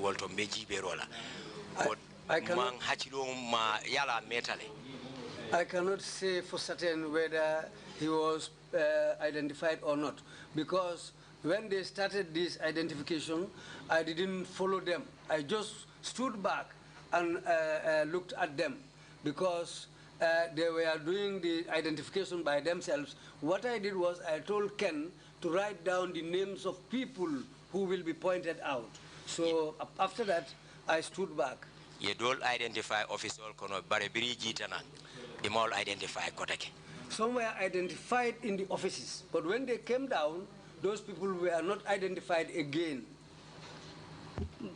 bolto meji berola. I cannot say for certain whether he was identified or not, because when they started this identification, I didn't follow them. I just stood back and looked at them, because they were doing the identification by themselves. What I did was I told Ken to write down the names of people who will be pointed out. So after that, I stood back. You don't identify officer kono barabiri jitana. They all identify kotake. Some were identified in the offices, but when they came down, those people were not identified again.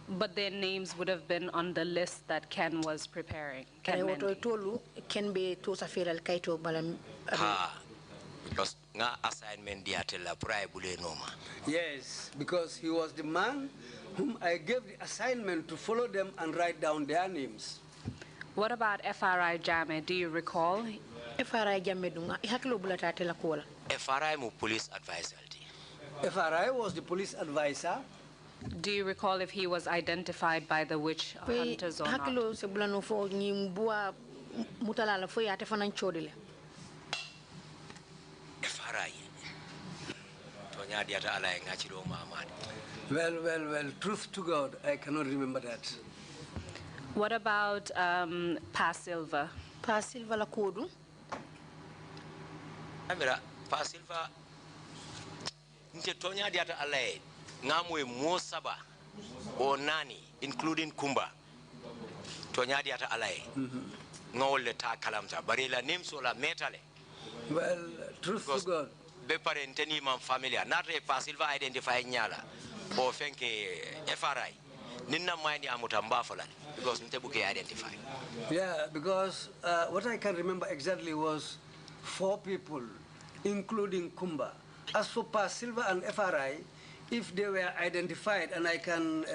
But their names would have been on the list that Ken was preparing. Ken because nga assignment diatela praibule noma. Yes, because he was the man whom I gave the assignment to follow them and write down their names. What about FRI Jame? Do you recall? FRI Jame dunga ihakilo bulata tela kola. FRI mu police advisor. FRI was the police advisor. Do you recall if he was identified by the witch hunters or not? Hakilo se bulano fo nyimbuwa mutalala fo yate fanan chodile. FRI. Tonya diata ala ngachiro Muhammad. Well, truth to God, I cannot remember that. What about Pa Silva? Pa Silva la kodu? Amira, Pa Silva, nte Tonya diata ala ngamwe Mosaba or Nani, including Kumba. Tonya diata ala ngawle ta kalamta. Barila names ola metale. Well, truth to God. Be parenteni man familiar. Not a Pa Silva identify nyala. Or fenke FRI. Ninna mind amutamba falan because ntebuke identify. Yeah, because what I can remember exactly was 4 people, including Kumba. As for Pa Silva and FRI, if they were identified and I can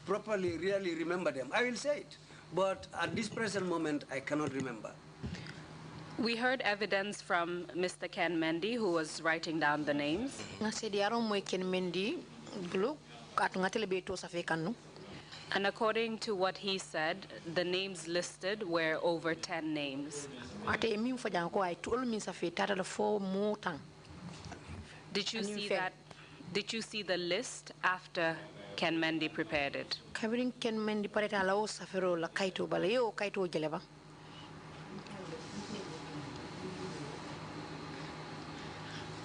properly, really remember them, I will say it. But at this present moment, I cannot remember. We heard evidence from Mr. Ken Mendy, who was writing down the names. And according to what he said, the names listed were over 10 names. Did you see that? Did you see the list after Ken Mendy prepared it?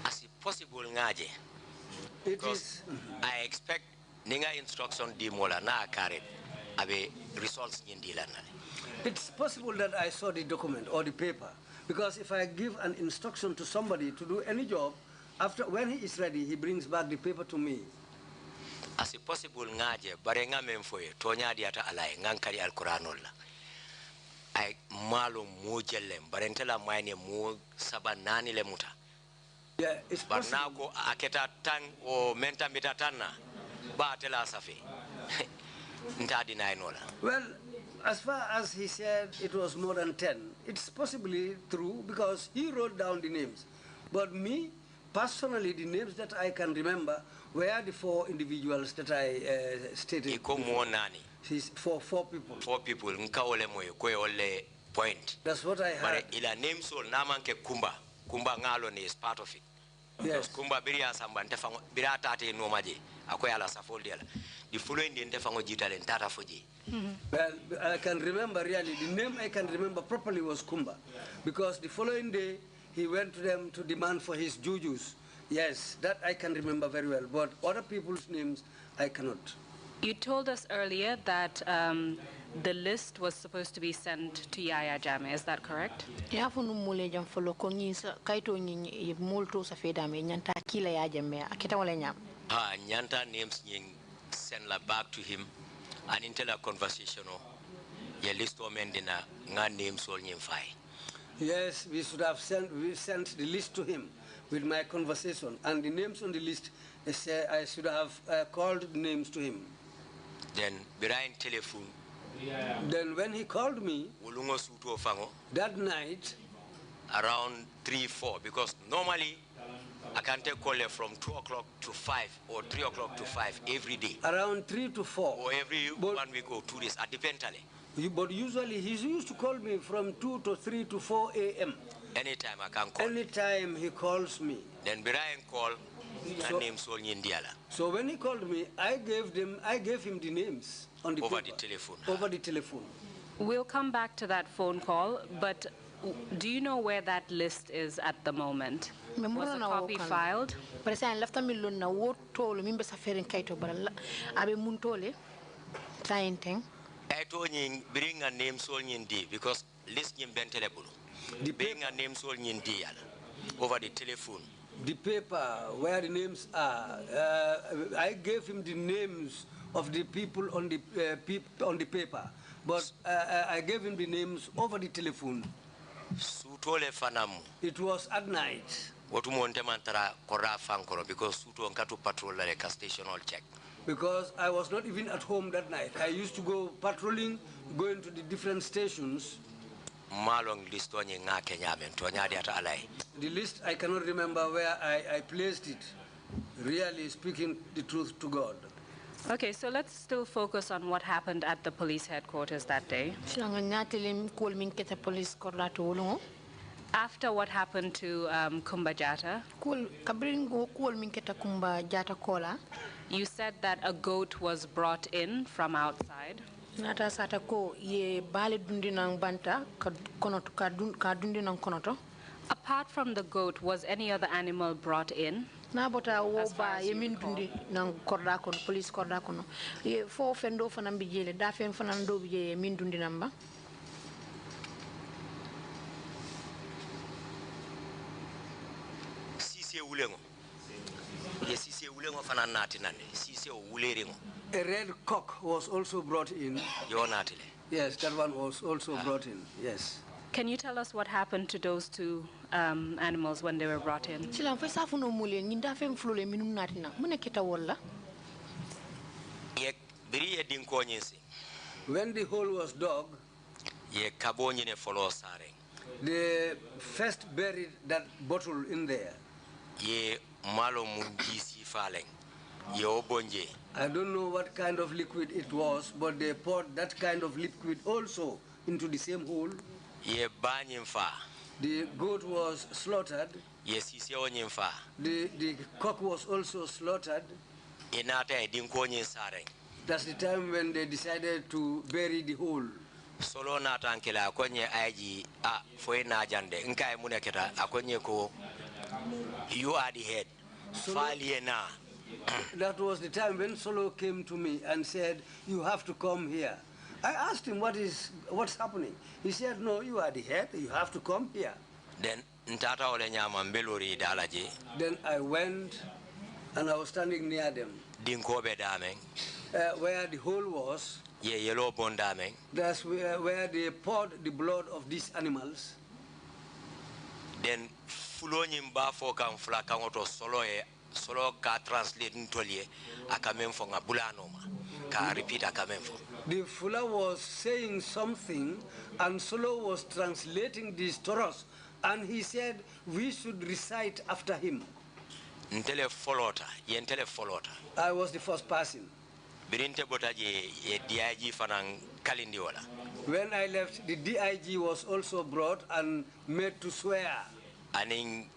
As possible ngaje. Because I expect ninga instruction di mola na karet abe results nyindilana. It's possible that I saw the document or the paper, because if I give an instruction to somebody to do any job, after when he is ready, he brings back the paper to me. As possible ngaje barenga memfoye tonya diata alai ngankari alquranolla. I malo mujellem barentela maine mu sabanani le muta. Yeah, it's possible. Barnako aketa tang o menta mitatana ba tela safi. Ntadi nainola. Well, as far as he said it was more than 10, it's possibly true because he wrote down the names. But me, personally, the names that I can remember were the 4 individuals that I stated. He's for 4 people. 4 people. Nkaole moyo kwe ole point. That's what I heard. But ila name so namanke Kumba. Kumba ngalo is part of it. Yes. Kumba biria samba ntefango birata ate no maji. Akoya la safoldi ala. The following day ntefango jitale ntata foji. Well, I can remember really. The name I can remember properly was Kumba, because the following day he went to them to demand for his jujus. Yes, that I can remember very well. But other people's names I cannot. You told us earlier that the list was supposed to be sent to Yaya Jammeh. Is that correct? Ya funu mule jam folo ko nyi kaito nyi multo sa feda me nyanta kila ya Jammeh akita wala nyam. Nyanta names nying send la back to him and intel a conversation ye list o mendina nga names all nyim fai. Yes, we sent the list to him with my conversation, and the names on the list, I should have called names to him. Then behind telephone. Then when he called me that night, around 3-4, because normally I can take call from 2 o'clock to 5 or 3 o'clock to 5 every day. Around 3 to 4. Or every 1 week or 2 days, dependently. But usually he used to call me from 2 to 3 to 4 a.m. Anytime I can call. Anytime he calls me. Then Brian call and name Sol Nyindiala. So when he called me, I gave him the names on the over paper, the telephone. Over the telephone. We'll come back to that phone call, but do you know where that list is at the moment? Was a copy filed? I told him bring a name Sol Nyindi because list him ben telephone. Bring a name Sol Nyindi over the telephone. The paper where the names are, I gave him the names of the people on the paper, but I gave him the names over the telephone. It was at night. Because I was not even at home that night. I used to go patrolling, going to the different stations. The list, I cannot remember where I placed it, really speaking the truth to God. Okay, so let's still focus on what happened at the police headquarters that day. After what happened to Kumba Jata, you said that a goat was brought in from outside. Apart from the goat, was any other animal brought in? As far as you recall? A red cock was also brought in. Yes, that one was also brought in, yes. Can you tell us what happened to those two animals when they were brought in? When the hole was dug, they first buried that bottle in there. I don't know what kind of liquid it was, but they poured that kind of liquid also into the same hole. The goat was slaughtered. The cock was also slaughtered. That's the time when they decided to bury the whole. Solo na tankela akonye aji foi na jande nkai muneketa akonye ko you are the head. That was the time when Solo came to me and said, "You have to come here." I asked him, what's happening? He said, "No, you are the head. You have to come here." Then I went and I was standing near them. Where the hole was. That's where they poured the blood of these animals. Then fulonyimba fokan flakangoto solo ka translate ntolye akamemfo ngabulanoma ka repeat akamemfo. The Fula was saying something and Solo was translating this to us, and he said we should recite after him. Ntele folota yentele folota. I was the first person. Birinte botaje ye DIG fanang kalindi wala. When I left, the DIG was also brought and made to swear. Aning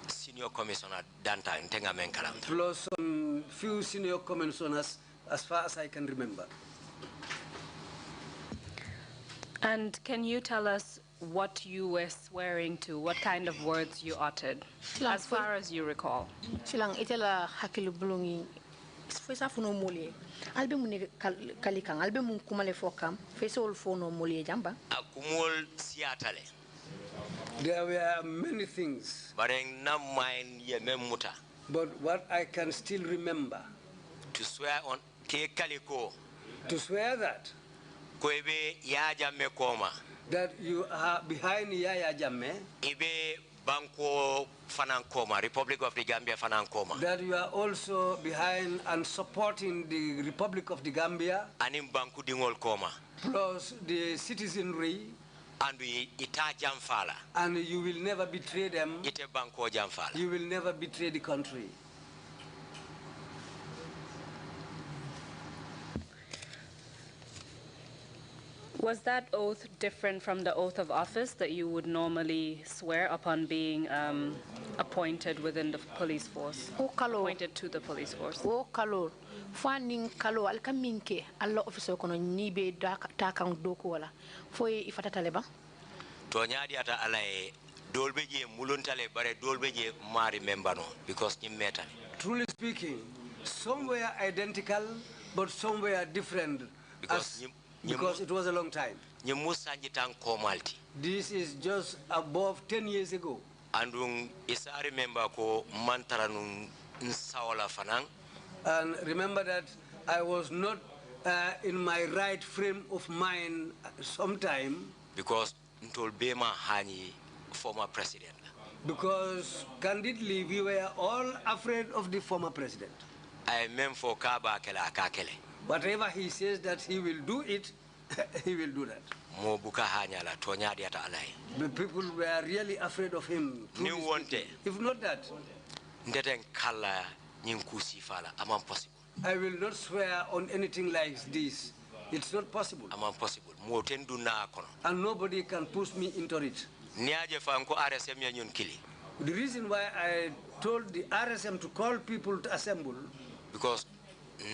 senior commissioner Danta Ntenga Menkaram. Plus some few senior commissioners, as far as I can remember. And can you tell us what you were swearing to, what kind of words you uttered, as far as you recall? Silang itela hakilu bulungi fesa funo mole albe mun kalikang albe mun kumale fokam fesa ol fono mole jamba akumol siatale. There were many things, but what I can still remember, to swear on Kaliko, to swear that you are behind Yaya Jammeh, Banco Fanankoma, Republic of the Gambia Fanankoma, that you are also behind and supporting the Republic of the Gambia, and in Banco Dingol Koma, plus the citizenry, And we ita jamfala. And you will never betray them. Ite banko jamfala. You will never betray the country. Was that oath different from the oath of office that you would normally swear upon being appointed within the police force? Appointed to the police force. O kalo finding kalo alkaminke Allah officer kono nibe takang doko wala foy ifata taleba To nyadi ata alaye dolbe je muluntale bare dolbe je mari membano because ni meta. Truly speaking, some were identical but some were different because it was a long time. This is just above 10 years ago. Andung isa remember ko mantaranung nsawala fanang. And remember that I was not in my right frame of mind sometime. Because ntol bema hani former president. Because candidly we were all afraid of the former president. I meant for kaba kela akakele. Whatever he says that he will do it, he will do that. Mo buka hanya la tonyadi ata alai. The people were really afraid of him. Ni wonte. If not that, ndeten kala nyinkusi fala amam possible. I will not swear on anything like this. It's not possible. Amam possible. Mo tendu na kono. And nobody can push me into it. Niaje fanko RSM ya nyun kili. The reason why I told the RSM to call people to assemble, because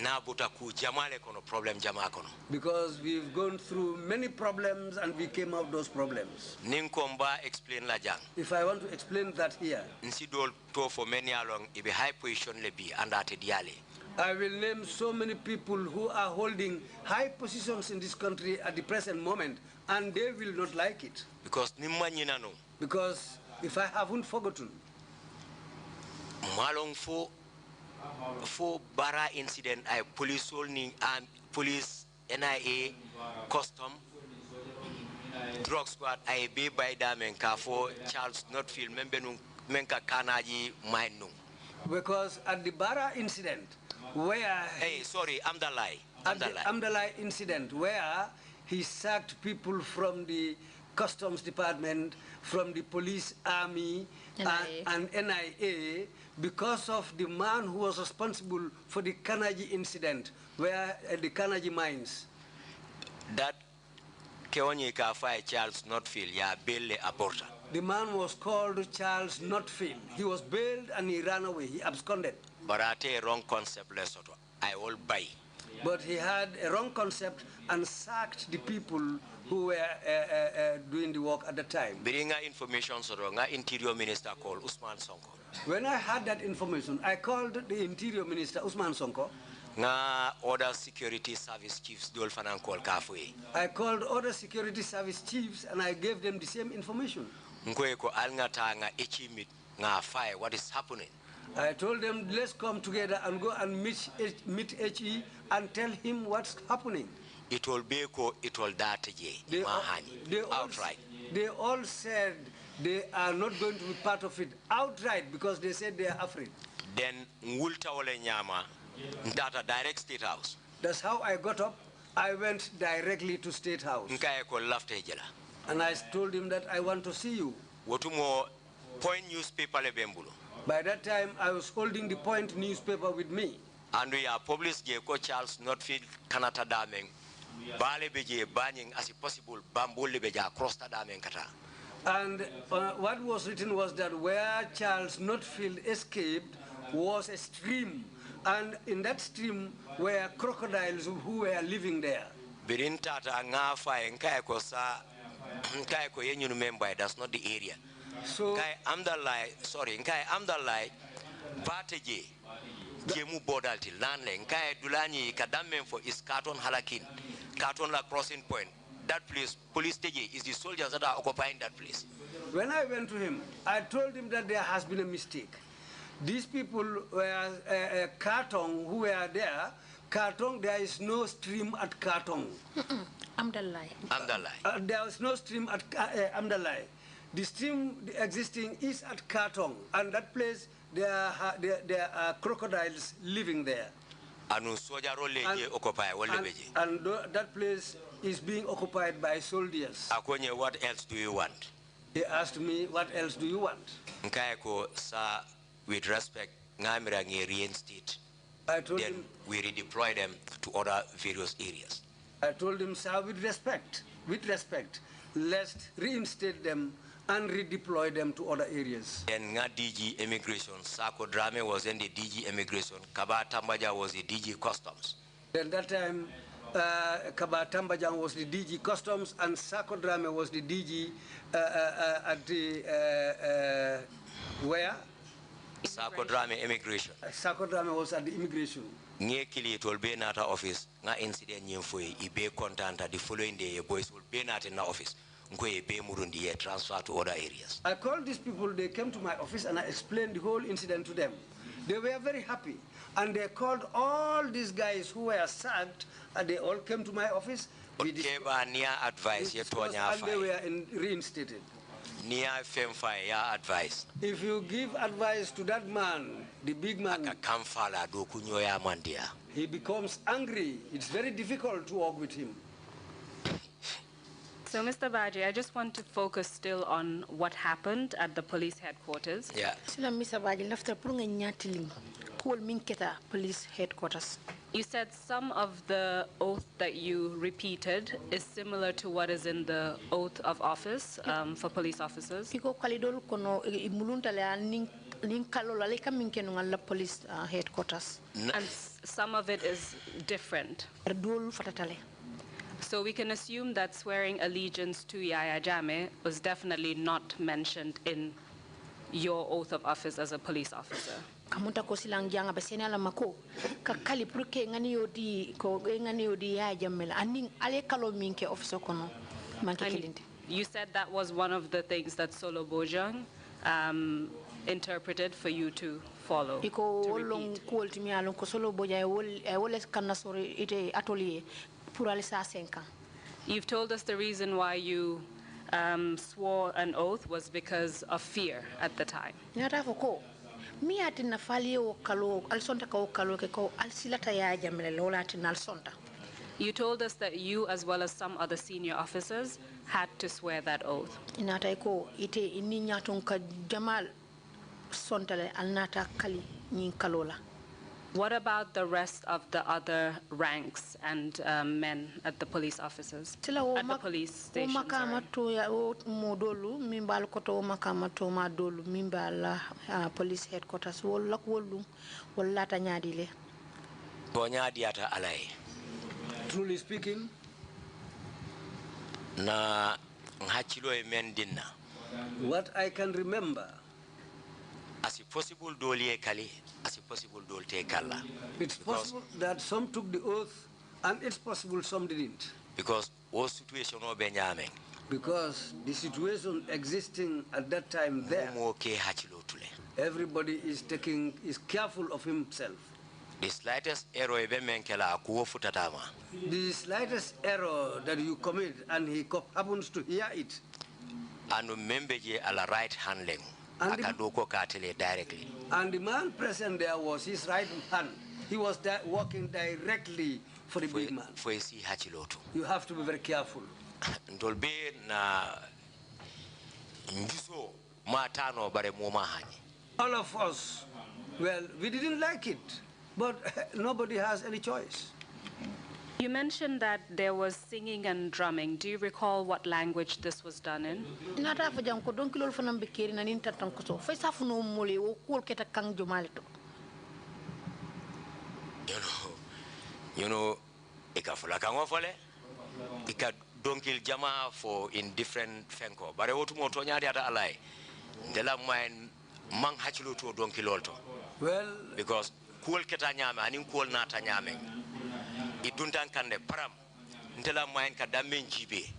nabuta ku jamale kono problem jama kono. Because we've gone through many problems and we came out those problems. Ninkomba explain la jang. If I want to explain that here, nsidol to for many along ibe high position lebi andate diale. I will name so many people who are holding high positions in this country at the present moment, and they will not like it. Because nimanyina no. Because if I haven't forgotten, malong for bara incident I police only and police NIA custom drug squad I be by damenka for Charles not feel membenung menka kanaji mainung. Because at the Bara incident where Amdalai incident where he sacked people from the customs department, from the police army and NIA because of the man who was responsible for the Kanaji incident, where the Kanaji mines. That Keonyika fire Charles Notfield ya bail aborta. The man was called Charles Notfield. He was bailed and he ran away. He absconded. But I tell wrong concept lesoto. I will buy. But he had a wrong concept and sacked the people who were doing the work at the time. Bring information so nga Interior Minister called Usman Sonko. When I had that information, I called the Interior Minister Usman Sonko. Nga other security service chiefs dol fanan call kafwe. I called other security service chiefs and I gave them the same information. Nkoeko alngata nga echimit nga fire what is happening. I told them let's come together and go and meet HE and tell him what's happening. It will be it will that outright. They all said they are not going to be part of it outright because they said they are afraid. Then ngulta ole nyama ndata direct State House. That's how I got up. I went directly to State House. And I told him that I want to see you. Wotumo point newspaper le bembulo. By that time, I was holding the Point newspaper with me. And we are published Ko Charles Notfield Kanata Dameng. Bale beje banning as possible bambole beja across the dameng kata. And what was written was that where Charles Notfield escaped was a stream. And in that stream were crocodiles who were living there. Birintata ngafa nkaeko sa nkaeko yenyu member that's not the area. So I'm the lie Bateje Jemu Bodalti Landle Nkai Dulani Kadamen for is Carton Halakin Carton La Crossing Point. That place, police station, is the soldiers that are occupying that place. When I went to him, I told him that there has been a mistake. These people were Kartong who were there. Kartong, there is no stream at Kartong. Amdalai. There is no stream at Amdalai. The stream existing is at Kartong, and that place there are crocodiles living there. that place is being occupied by soldiers. What else do you want? He asked me, what else do you want? With respect, reinstate. I told then him, we redeploy them to other various areas. I told him, sir, with respect, let's reinstate them and redeploy them to other areas. And DG Immigration, Sako Drame was in the DG Immigration, Kaba Tambaja was the DG Customs. Then that time, Kaba Tambajan was the DG Customs and Sako Drame was the DG at the, where? Sako Drame Immigration. Sako Drame was at the immigration. Nye kili tol be nata office nga incident nyemfoy ibe contanta the following day boys will be nata in the office nkoye be murundi transfer to other areas. I called these people, they came to my office and I explained the whole incident to them. They were very happy and they called all these guys who were sacked and they all came to my office. We advice and they were reinstated. Advice. If you give advice to that man, the big man, he becomes angry. It's very difficult to work with him. So, Mr. Baji, I just want to focus still on what happened at the police headquarters. Yeah. Mr. Baji, after police headquarters. You said some of the oath that you repeated is similar to what is in the oath of office for police officers. Police headquarters. And some of it is different. So we can assume that swearing allegiance to Yaya Jammeh was definitely not mentioned in your oath of office as a police officer. Kamunta ko silang janga basena la mako kakali purke ngani odi ya jamela aning ale kalo minke officer kono manke kilinde. You said that was one of the things that Solo Bojang interpreted for you to follow. Iko wolong kuolti mi alon ko Solo Bojang wole kanna sori ite atelier pour aller sa 5 ans. You've told us the reason why you swore an oath was because of fear at the time. Nyata foko mi atina fali o kalo alsonta ka o kalo ke ko alsilata ya jamele lola atina alsonta. You told us that you, as well as some other senior officers, had to swear that oath. Inata ko ite inni nyaton ka jamal sontale alnata kali nyin kalola. What about the rest of the other ranks and men at the police offices? At the police station, police headquarters. Truly speaking, what I can remember, as a possible dolie kali, as a possible dolte kala. It's possible that some took the oath, and it's possible some didn't. Because all situation no benyaming. Because the situation existing at that time there, everybody is careful of himself. The slightest error The slightest error that you commit, and he happens to hear it. And remember ala right handling. Directly. And the man present there was his right hand. He was walking directly for the big man. You have to be very careful. All of us, well, we didn't like it, but nobody has any choice. You mentioned that there was singing and drumming. Do you recall what language this was done in? You know, ika donkil jama for in different fenko. But otu motonya di ata alai. Ndela main mang hachilu to donkilolto. Well, because kuol keta nyame anin kuol nata nyame. Iduntan kande param ntela main ka damen jibe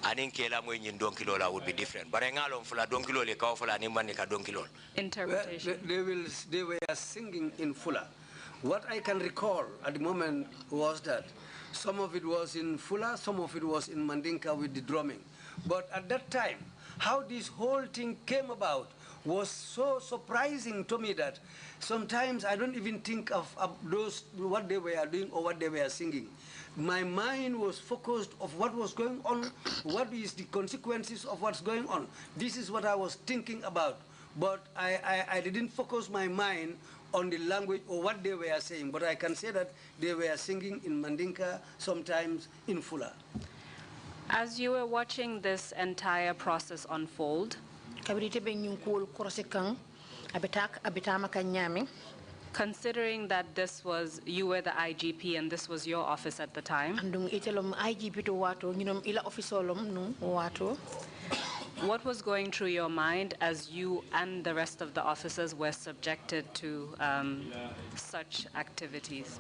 anin kela mo nyin donkilola would be different but ngalo fula donkilole ka fula ni man ka donkilol interpretation. Well, they were singing in Fula. What I can recall at the moment was that some of it was in Fula, some of it was in Mandinka with the drumming. But at that time, how this whole thing came about was so surprising to me that sometimes I don't even think of those, what they were doing or what they were singing. My mind was focused of what was going on, what is the consequences of what's going on. This is what I was thinking about, but I didn't focus my mind on the language or what they were saying, but I can say that they were singing in Mandinka, sometimes in Fula. As you were watching this entire process unfold, considering that you were the IGP and this was your office at the time, what was going through your mind as you and the rest of the officers were subjected to such activities?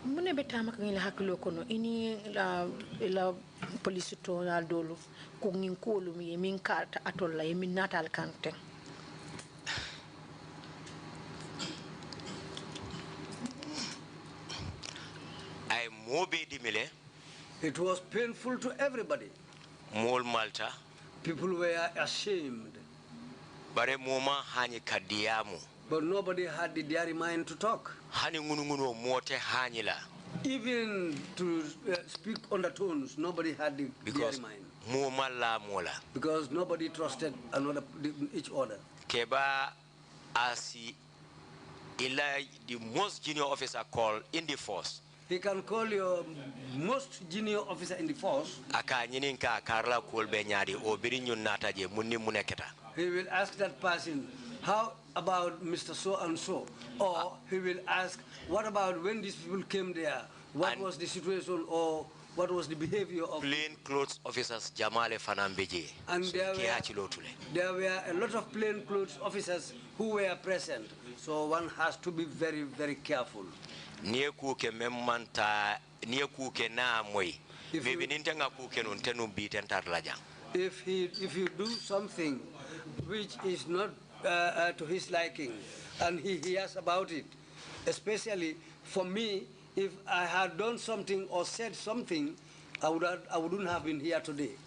It was painful to everybody. People were ashamed. But nobody had the daring mind to talk. Even to speak undertones, nobody had the daring mind. Because nobody trusted each other. Keba asi the most junior officer called in the force. He can call your most junior officer in the force. He will ask that person, how about Mr. So-and-so? Or he will ask, what about when these people came there? What was the situation or what was the behavior of plain clothes officers Jamale Fanambeji? And there were a lot of plain clothes officers who were present. So one has to be very, very careful. If you do something which is not to his liking and he hears about it, especially for me, if I had done something or said something, I wouldn't have been here today.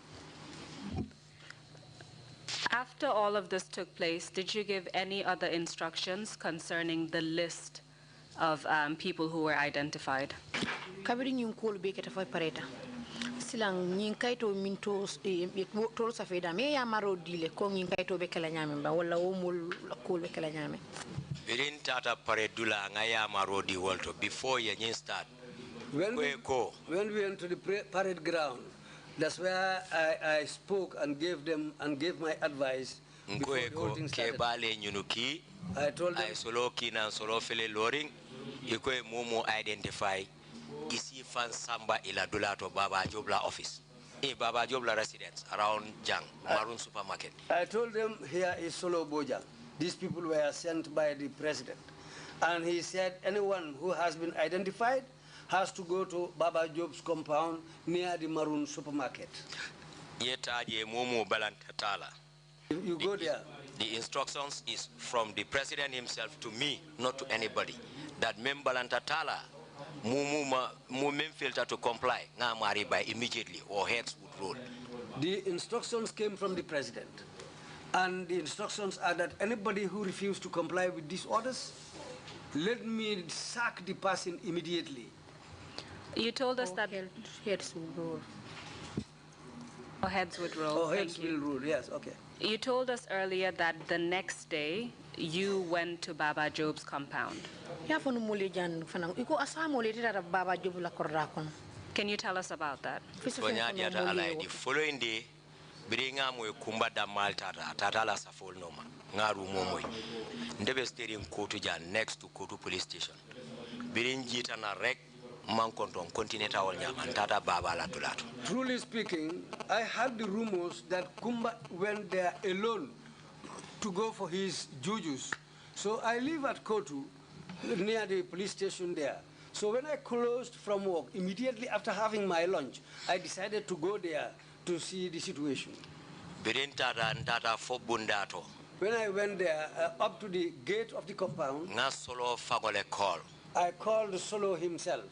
After all of this took place, did you give any other instructions concerning the list of people who were identified? Silang nyinkaito mintos tol safeda me ya maro dile ko nyinkaito be kala nyame ba wala womul ko be kala nyame birin tata paredula ngaya marodi wolto before ye start when we went to the parade ground, that's where I spoke and gave my advice before the whole thing started. I told them I solo kina solo fele loring iko mumu identify isi fan samba ila dulato Baba Jobla office. Baba Jobla residence around Jang, Maroon supermarket. I told them here is Solo Bojang. These people were sent by the president. And he said anyone who has been identified has to go to Baba Job's compound near the Maroon supermarket. You go there. The instructions is from the president himself to me, not to anybody. That Membalantatala Mumem filter to comply, Namari by immediately or heads would roll. The instructions came from the president. And the instructions are that anybody who refuses to comply with these orders, let me sack the person immediately. You told us that heads would roll. Or heads would roll. Oh, heads will roll, yes, okay. You told us earlier that the next day you went to Baba Job's compound. Can you tell us about that? The following day, Biringa mo kumba da maltata tatala safol noma ngaru momoy ndebe steering kotu ja next to Kotu police station birin jita na rek man konton continental wal nyama tata baba la dulato. Truly speaking, I heard the rumors that Kumba went there alone to go for his jujus. So I live at Kotu near the police station there. So when I closed from work, immediately after having my lunch, I decided to go there to see the situation. When I went there, up to the gate of the compound, I called Solo himself.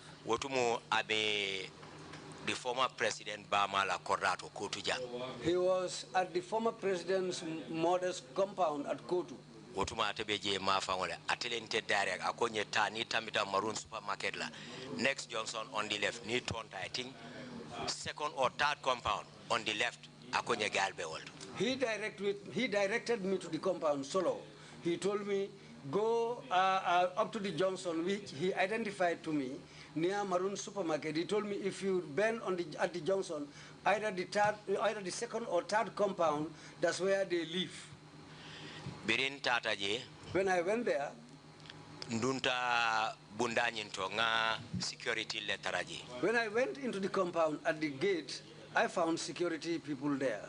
The former president Bamala Corrato Kotujang. He was at the former president's mother's compound at Kotu. wotuma atebe je ma fangole atelente direct akonye ta ni tamita maroon supermarket la next Johnson on the left ni tonta I think second or third compound on the left akonye galbe world. He directed me to the compound solo. He told me go up to the Johnson, which he identified to me near Maroon Supermarket. He told me if you bend at the Johnson, either the second or third compound, that's where they live. Birin tata je. When I went there, ndunta bundanyinto nga security letaraji. When I went into the compound at the gate, I found security people there.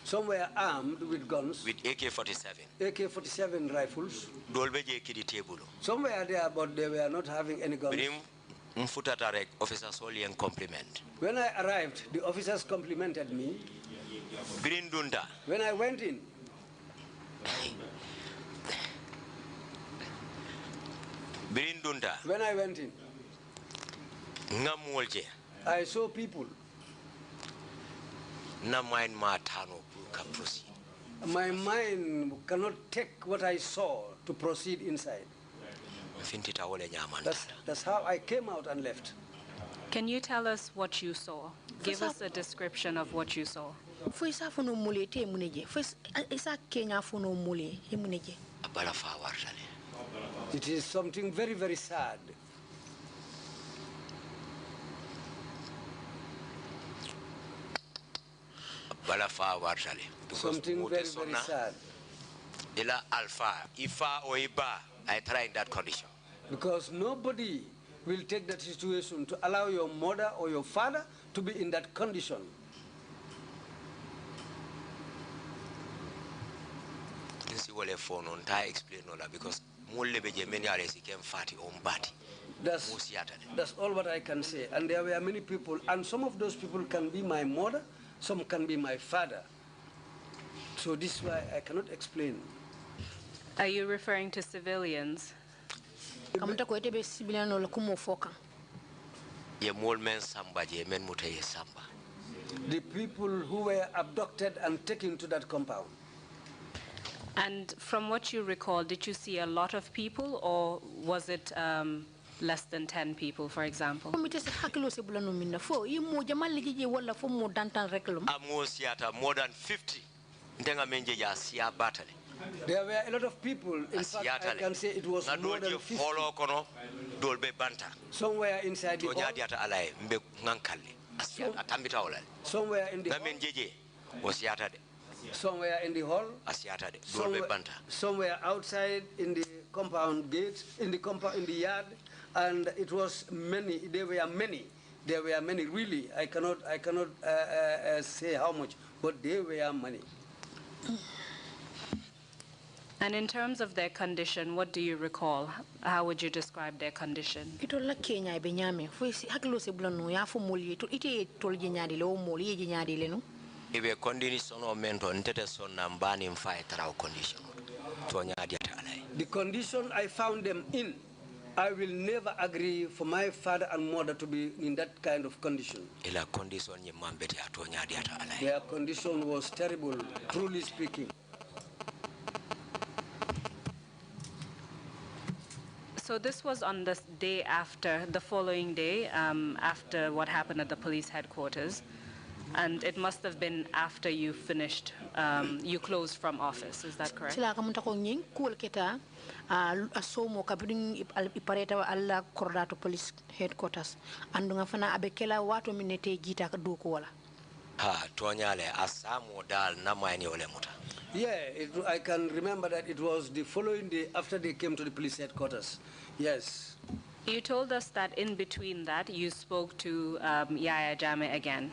Some were armed with guns. With AK-47. AK-47 rifles. Some were there, but they were not having any guns. Officers only and compliment. When I arrived, the officers complimented me. When I went in, when I went in, I saw people. My mind cannot take what I saw to proceed inside. That's how I came out and left. Can you tell us what you saw? Give us a description of what you saw. It is something very, very sad. Something very, very sad. I try in that condition. Because nobody will take that situation to allow your mother or your father to be in that condition. Because that's all what I can say. And there were many people, and some of those people can be my mother, some can be my father. So this is why I cannot explain. Are you referring to civilians? The people who were abducted and taken to that compound. And from what you recall, did you see a lot of people, or was it less than 10 people, for example? More than 50. There were a lot of people. In fact, I can say it was more than 50. Somewhere inside the hall. Somewhere in the hall. Somewhere in the hall. Somewhere outside in the compound gate, in the yard, and it was many. There were many. There were many. Really, I cannot say how much, but there were many. And in terms of their condition, what do you recall? How would you describe their condition? The condition I found them in, I will never agree for my father and mother to be in that kind of condition. Their condition was terrible, truly speaking. So this was on the day after, the following day, after what happened at the police headquarters. And it must have been after you finished, you closed from office, is that correct? Police headquarters. Andunga fana abekela watu minete gita duko wala. Yeah, I can remember that it was the following day after they came to the police headquarters. Yes. You told us that in between that, you spoke to Yaya Jammeh again.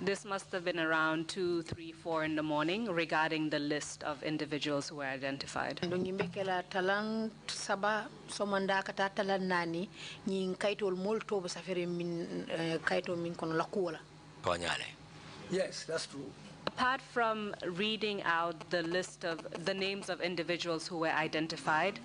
This must have been around 2, 3, 4 in the morning regarding the list of individuals who were identified. Yes, that's true. Apart from reading out the list of the names of individuals who were identified,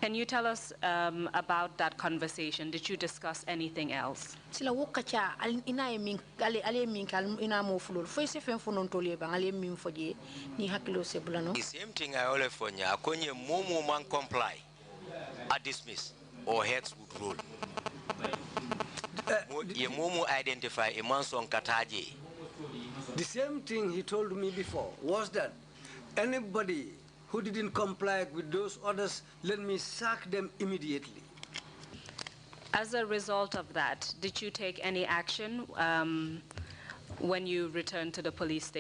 Can you tell us about that conversation? Did you discuss anything else? Sila wokacha ina min ale min kal ina mo fulol fo se fen fonon tole ba ale min foje ni hakilo se bulano. The same thing I always fonya akonye momo man comply are dismissed or heads would rule. Ye momo identify a man son kataji. The same thing he told me before was that anybody who didn't comply with those orders, let me sack them immediately. As a result of that, did you take any action when you returned to the police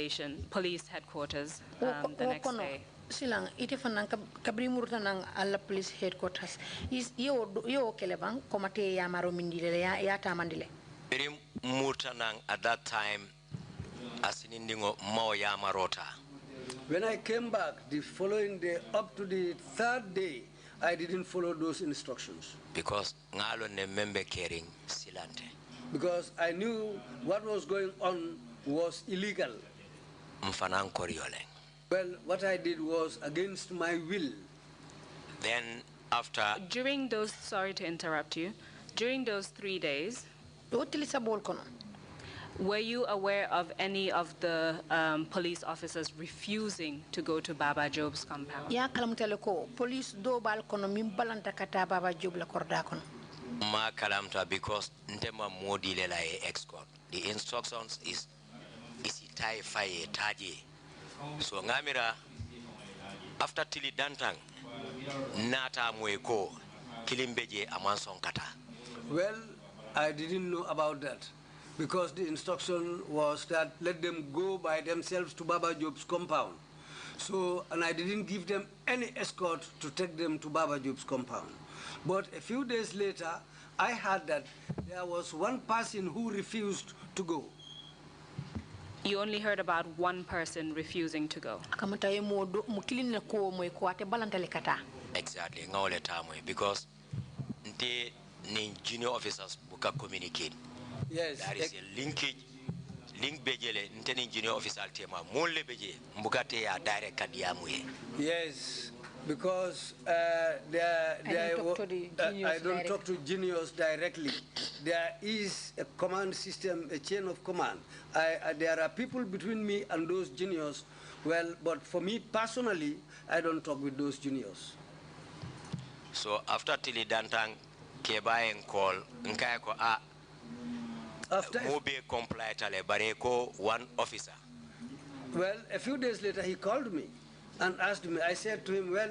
headquarters the next day? Silang ite fanang kabri murta nang alla police headquarters is yo kelebang komate ya maro mindile ya tamandile. Very murta nang at that time asinindingo mao ya marota. When I came back the following day, up to the third day, I didn't follow those instructions. Because ngalo ne membe caring silante. Because I knew what was going on was illegal. Mfanang koriole. Well, what I did was against my will. Then after... During those, sorry to interrupt you, during those 3 days, were you aware of any of the police officers refusing to go to Baba Job's compound? Ya kalamtele ko police do bal kono min balanta kata Baba Job la korda kono. Ma kalamta because ntema modi lela e escort. The instructions is itai faye taji. So ngamira after tili dantang nata mweko kilimbeje amanson kata. Well, I didn't know about that. Because the instruction was that let them go by themselves to Baba Job's compound. So, and I didn't give them any escort to take them to Baba Job's compound. But a few days later, I heard that there was one person who refused to go. You only heard about one person refusing to go? Exactly, because the junior officers buka communicate. Yes. There is a linkage, link bejele, intending junior officer tema, mole beje, mbukate ya direct kadiamwe. Yes, because I don't talk to juniors directly. There is a command system, a chain of command. There are people between me and those juniors. Well, but for me personally, I don't talk with those juniors. So after Tili Dantang, Keba and call, Nkayako a after one officer. Well, a few days later he called me and asked me. I said to him, well,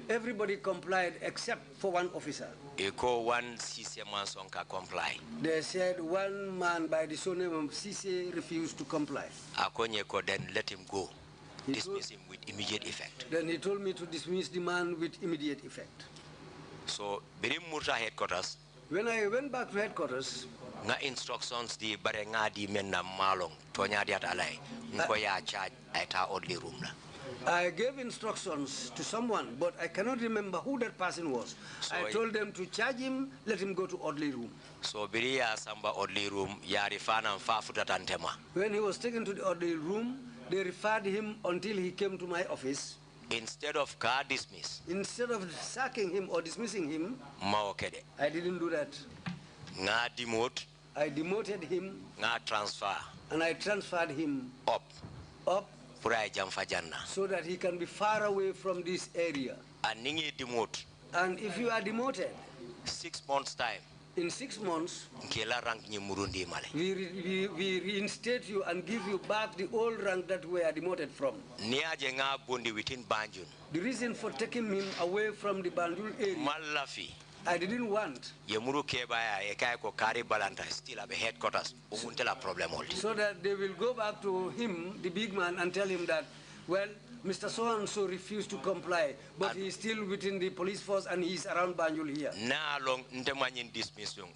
everybody complied except for one officer. One CC man sonka comply. They said one man by the surname of CC refused to comply. Akonyeko then let him go. Dismiss him with immediate effect. Then he told me to dismiss the man with immediate effect. So, Birim Murta headquarters. When I went back to headquarters, nga instructions di barenga di menna malong tonya di atalay nkoya charge at only room. I gave instructions to someone, but I cannot remember who that person was. So I told them to charge him, let him go to Audley room. So Biria Samba Audley room, Yarifana and Fafutantema. When he was taken to the Audley room, they referred him until he came to my office. Instead of car dismiss. Instead of sacking him or dismissing him, I didn't do that. Nga demote. I demoted him. Nga transfer. And I transferred him up. So that he can be far away from this area. And if you are demoted, 6 months time, in 6 months, we reinstate you and give you back the old rank that we are demoted from. The reason for taking him away from the Banjul area, I didn't want still have a headquarters so that they will go back to him, the big man, and tell him that, well, Mr. So-and-so refused to comply, but he is still within the police force and he is around Banjul here.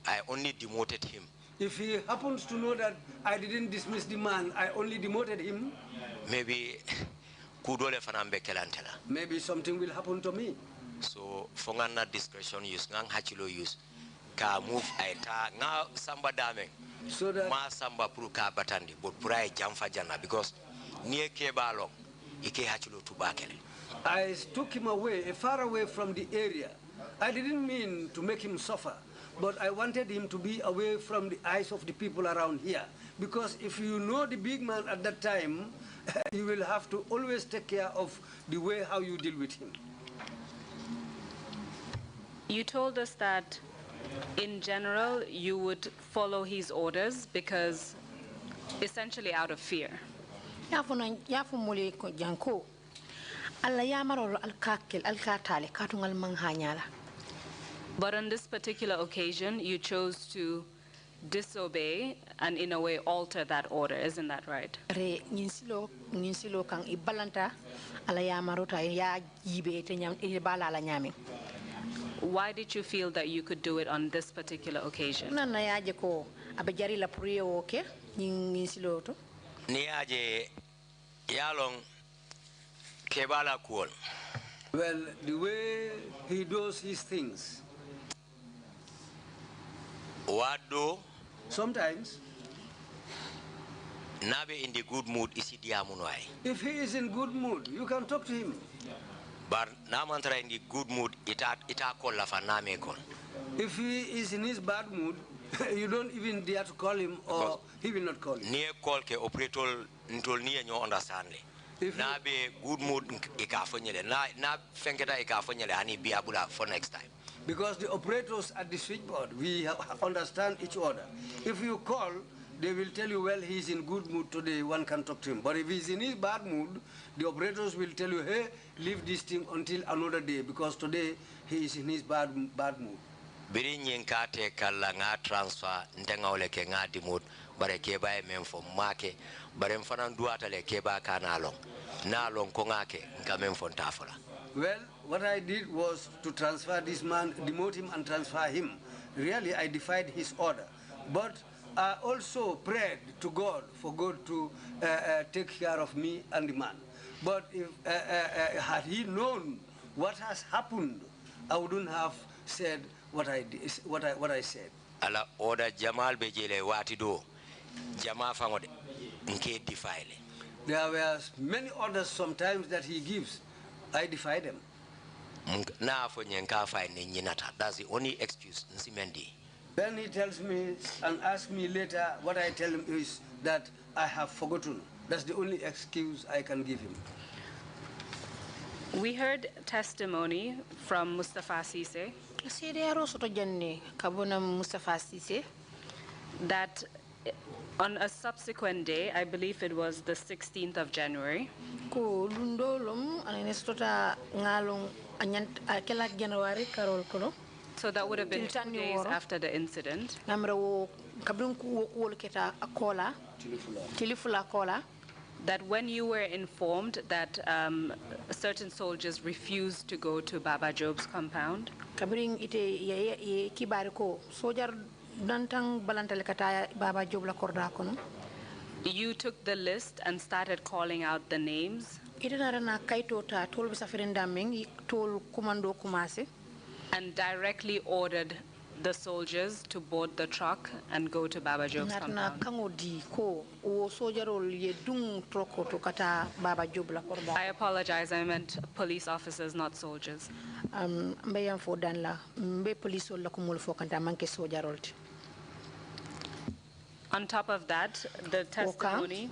I only demoted him. If he happens to know that I didn't dismiss the man, I only demoted him, maybe something will happen to me. So, fongana discretion use, ngang hachilo use, ka move aita, nga samba dameng, so that ma samba puru ka batandi, but pura jamfa jana because near keba long, ike hachilo tubakele. I took him away, far away from the area, I didn't mean to make him suffer, but I wanted him to be away from the eyes of the people around here. Because if you know the big man at that time, you will have to always take care of the way how you deal with him. You told us that in general you would follow his orders because essentially out of fear. But on this particular occasion, you chose to disobey and in a way alter that order, isn't that right? Why did you feel that you could do it on this particular occasion? Well, the way he does his things, sometimes, in the good mood, if he is in good mood, you can talk to him. But Namantra in the good mood, if he is in his bad mood, you don't even dare to call him, or he will not call you. Near call ke operator ntol near you understand. Na be good mood ikafonyele na fenketa ikafonyele ani biabula for next time. Because the operators at the switchboard, we understand each other. If you call, they will tell you, well, he's in good mood today, one can talk to him. But if he's in his bad mood, the operators will tell you, hey, leave this thing until another day, because today he is in his bad mood. Biri nyinkate kala nga transfer ntenga ole ke nga dimut bare keba e memfo make bare mfana nduata le keba kana long na long ko ngake nka memfo ntafola. Well, what I did was to transfer this man, demote him and transfer him. Really, I defied his order. But I also prayed to God for God to take care of me and the man. But if had he known what has happened, I wouldn't have said what I said. Ala order Jamal bejele watido Jama fangode nke defile. There were many orders sometimes that he gives. I defy them. That's the only excuse. Then he tells me and asks me later, what I tell him is that I have forgotten. That's the only excuse I can give him. We heard testimony from Mustafa Sise that on a subsequent day, I believe it was the 16th of January, so that would have been 2 days after the incident, that when you were informed that certain soldiers refused to go to Baba Job's compound, you took the list and started calling out the names and directly ordered the soldiers to board the truck and go to Baba Job's compound. I apologize, I meant police officers, not soldiers. On top of that, the testimony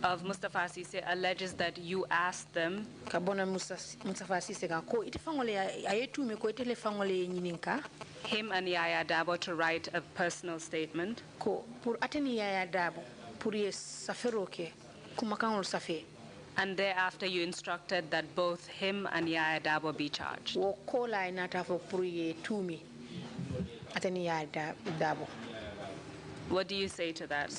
of Mustafa Sise alleges that you asked them him and Yaya Dabo to write a personal statement and thereafter you instructed that both him and Yaya Dabo be charged. What do you say to that?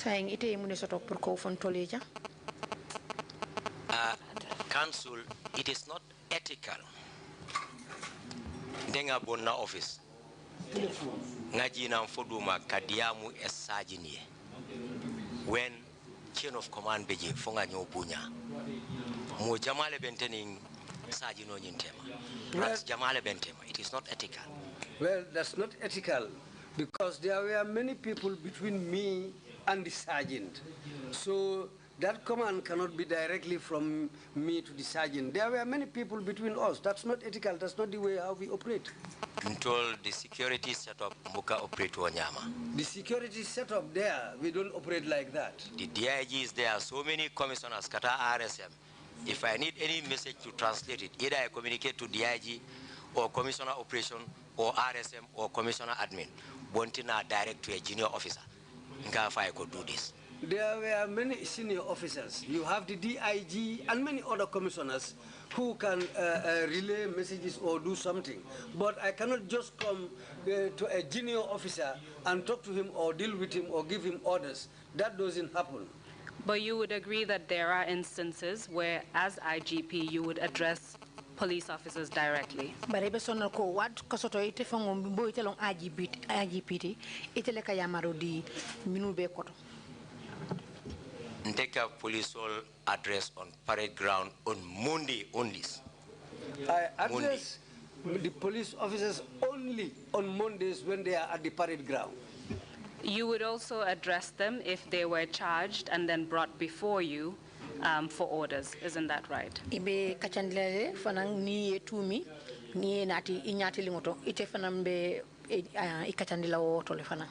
Council, it is not ethical. Denga bonna office. Ngaji na mfuduma kadiamu esajini. When chain of command beji fonga nyobunya. Mo jamale benteni sajino nyintema. That's jamale bentema. It is not ethical. Well, that's not ethical because there were many people between me and the sergeant. So that command cannot be directly from me to the sergeant. There were many people between us. That's not ethical. That's not the way how we operate. Until the security setup muka operate wanyama. The security setup there, we don't operate like that. The DIG is there. So many commissioners, kata RSM. If I need any message to translate it, either I communicate to DIG or commissioner operation or RSM or commissioner admin. Bontina direct to a junior officer. If I could do this. There were many senior officers. You have the DIG and many other commissioners who can relay messages or do something. But I cannot just come to a junior officer and talk to him or deal with him or give him orders. That doesn't happen. But you would agree that there are instances where, as IGP, you would address police officers directly. Barebe sonal ko wad kasoto ite fango mbo ite long IGP ite le kayamaro di minube koto. Take a police all address on parade ground on Monday only. I address the police officers only on Mondays when they are at the parade ground. You would also address them if they were charged and then brought before you for orders, isn't that right? Ibe kachandile fanang ni etumi ni nati inyati lingoto ite fanambe ikachandila woto le fanang.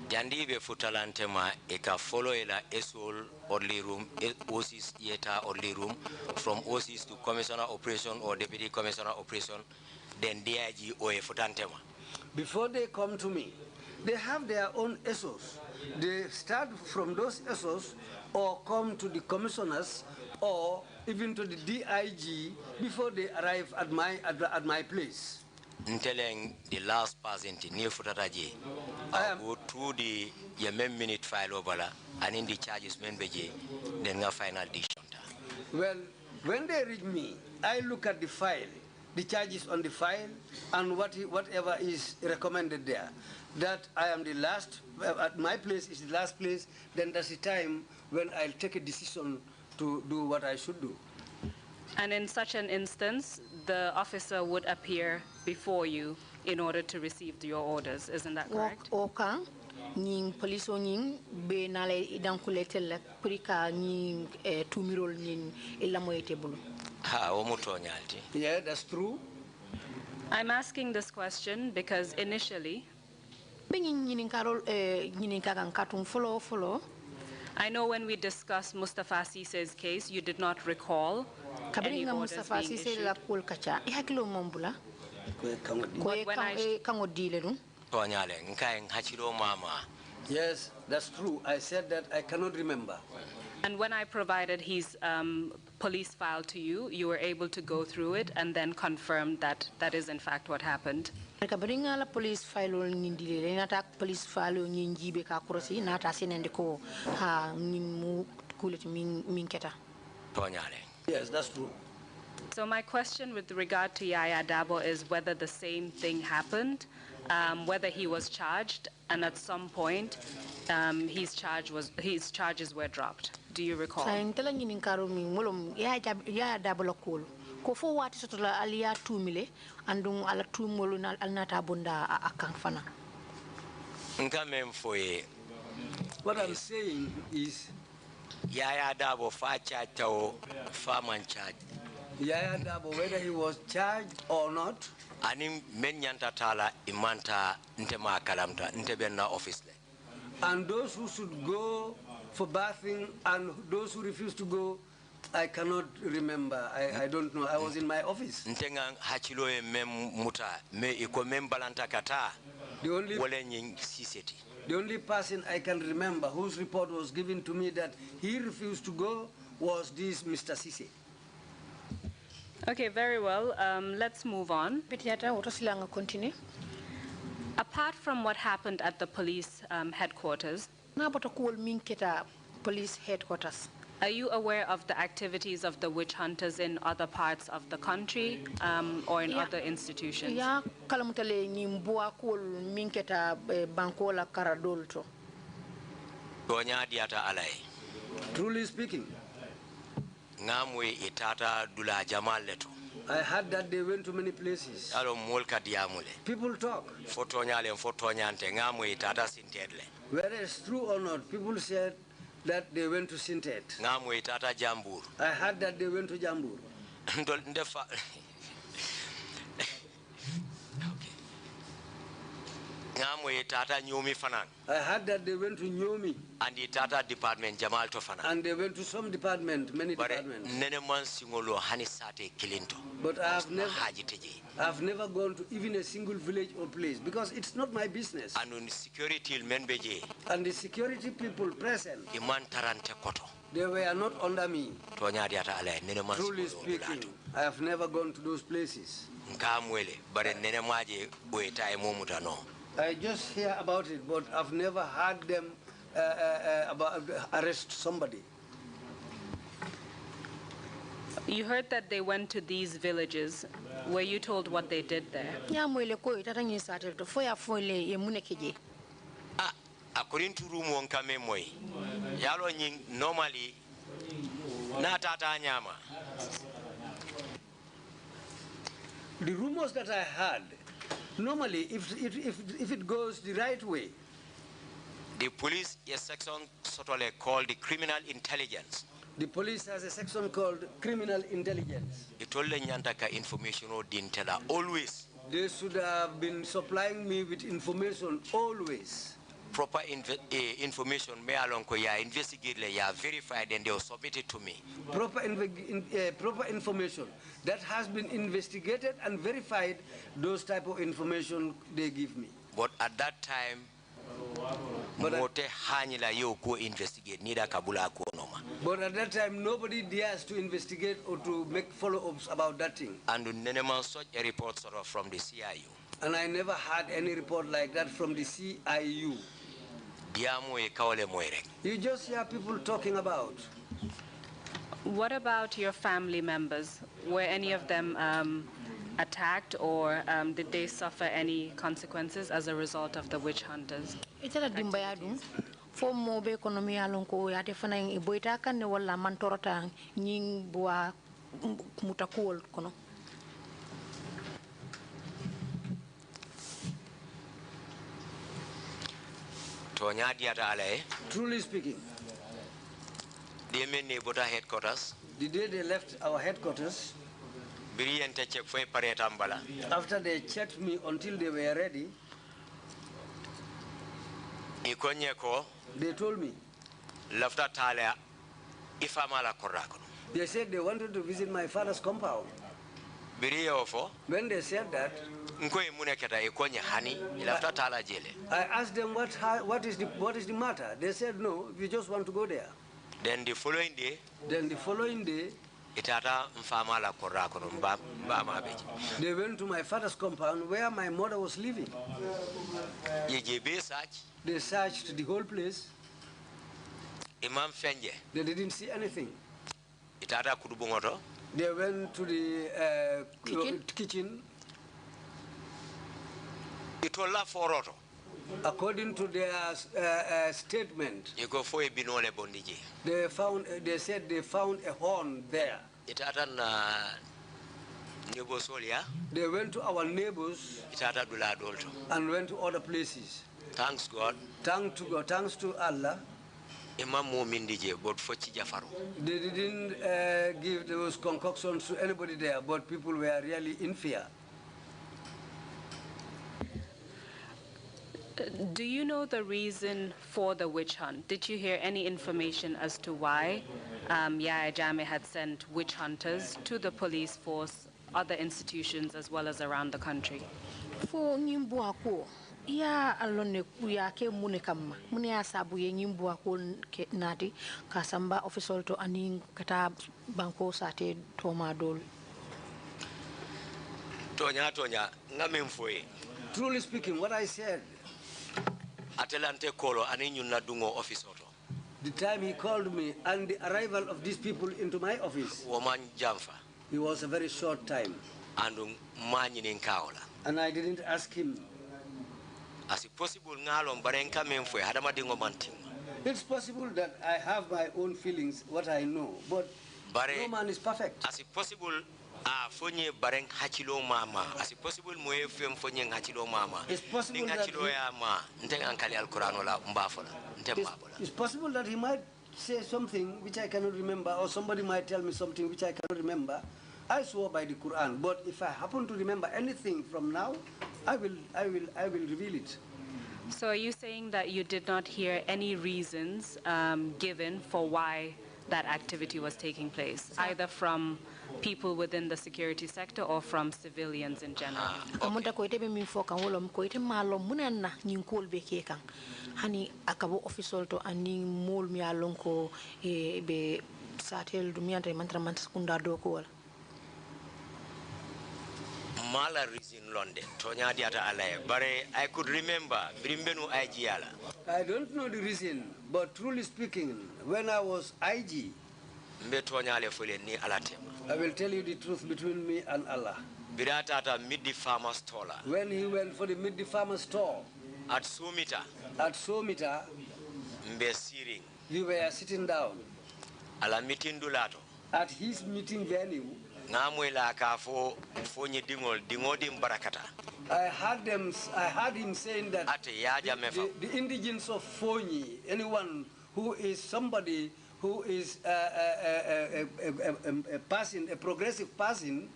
Jandi be futalantema eka follow ela SOL orderly room, OCs yeta orderly room, from OCs to commissioner operation or deputy commissioner operation, then DIG or futantema. Before they come to me, they have their own SOs. They start from those SOs or come to the commissioners or even to the DIG before they arrive at my place. Telling the last person to near Futataji, I go through the minute file over and in the charges men beje, then a final decision. Well, when they read me, I look at the file, the charges on the file, and whatever is recommended there. That I am the last, at my place is the last place, then that's the time when I'll take a decision to do what I should do. And in such an instance, the officer would appear before you in order to receive your orders, isn't that correct? Oka, ning police ning be nale idankuletel purika ning tumirol ning ilamoyete bulu. Yeah, that's true. I'm asking this question because initially, I know when we discussed Mustafa Sisse's case, you did not recall any orders being issued. Yes, that's true. I said that I cannot remember. And when I provided his police file to you, you were able to go through it and then confirm that that is in fact what happened. Police file police file nata senendiko ha minketa. Yes, that's true. So my question with regard to Yaya Dabo is whether the same thing happened, whether he was charged and at some point his charges were dropped. Do you recall? Ko fo wati sotola aliya tumile andung ala tumolo na alnata bonda akang fana. What I'm saying is Yaya Dabo fa charge or farman charge. Yaya Dabo, whether he was charged or not, Anim menyanta tala imanta ntema kalamta ntebenna office le. And those who should go for bathing and those who refuse to go, I cannot remember. I don't know. I was in my office. Ntenga hachilo mem muta me iko membalanta kata. The only person I can remember whose report was given to me that he refused to go was this Mr. Sisse. Okay, very well. Let's move on. Continue. Apart from what happened at the police headquarters, police headquarters. Are you aware of the activities of the witch hunters in other parts of the country or in other institutions? Yeah, kalamutale nyimboa kul minketa bankola karadolto. Truly speaking, ngamwe itata dula jamal leto. I heard that they went to many places. People talk. Whether it's true or not, people said that they went to Sintet. Ngamwe tata Jambur. I heard that they went to Jambur. Ngamwe tata Nyomi Fanan. I heard that they went to Nyomi. And the Tata department Jamal Tofana. And they went to some department, many departments. But I've never gone to even a single village or place because it's not my business. And the security people present, they were not under me. Truly speaking, I have never gone to those places. I just hear about it, but I've never heard them arrest somebody. You heard that they went to these villages. Were you told what they did there? According to Rumo Kamemoi, Yalo normally Natata Nyama. The rumors that I heard, normally if it goes the right way, the police is section called the criminal intelligence. The police has a section called criminal intelligence. It told Nyantaka information or didn't tell her always. They should have been supplying me with information always. Proper information, me along ko ya investigate ya verified and they will submit it to me. Proper information that has been investigated and verified, those type of information they give me. But at that time, But at that time, nobody dares to investigate or to make follow-ups about that thing. And such a report sort of from the CIU. And I never had any report like that from the CIU. You just hear people talking about. What about your family members? Were any of them attacked, or did they suffer any consequences as a result of the witch hunters? Truly speaking, they made neighborhood headquarters. The day they left our headquarters, after they checked me until they were ready, they told me, they said they wanted to visit my father's compound. When they said that, I asked them what is the matter. They said no, we just want to go there. Then the following day, they went to my father's compound where my mother was living. They searched the whole place. They didn't see anything. They went to the kitchen. According to their statement, they said they found a horn there. They went to our neighbors and went to other places. Thanks God. Thanks to Allah. They didn't give those concoctions to anybody there, but people were really in fear. Do you know the reason for the witch hunt? Did you hear any information as to why Yaya Jammeh had sent witch hunters to the police force, other institutions, as well as around the country? Ya alone ya ke munekam muni asabu ye nyimbu ako nati kasamba official to aning kata banko sate to madol. Truly speaking, what I said, the time he called me and the arrival of these people into my office, it was a very short time. And I didn't ask him. It's possible that I have my own feelings, what I know, but no man is perfect. As possible, fonye bareng hachilo mama. As possible, moe fem fonye hachilo mama. It's possible that he might say something which I cannot remember, or somebody might tell me something which I cannot remember, I swear by the Quran. But if I happen to remember anything from now, I will reveal it. So are you saying that you did not hear any reasons given for why that activity was taking place, either from people within the security sector or from civilians in general? Amunta ko itebe min foka wolom ko ite malo munanna nyin kol be kekan hani akabo official to ani mol mi alon ko be satel du mi ante mantra kunda do ko wala mala reason London tonya diata alaye bare I could remember brimbenu IG ala. I don't know the reason, but truly speaking, when I was IG, mbe tonya ale fole ni alatema. I will tell you the truth between me and Allah. Birata ata mid farmer store. When he went for the mid farmer store at Sumita, mbe siring. You were sitting down. Ala meeting dulato. At his meeting venue, ngamwela ka fo fonyi dingodi mbarakata. I heard him saying that the indigents of Fonyi, anyone who is somebody who is a progressive person,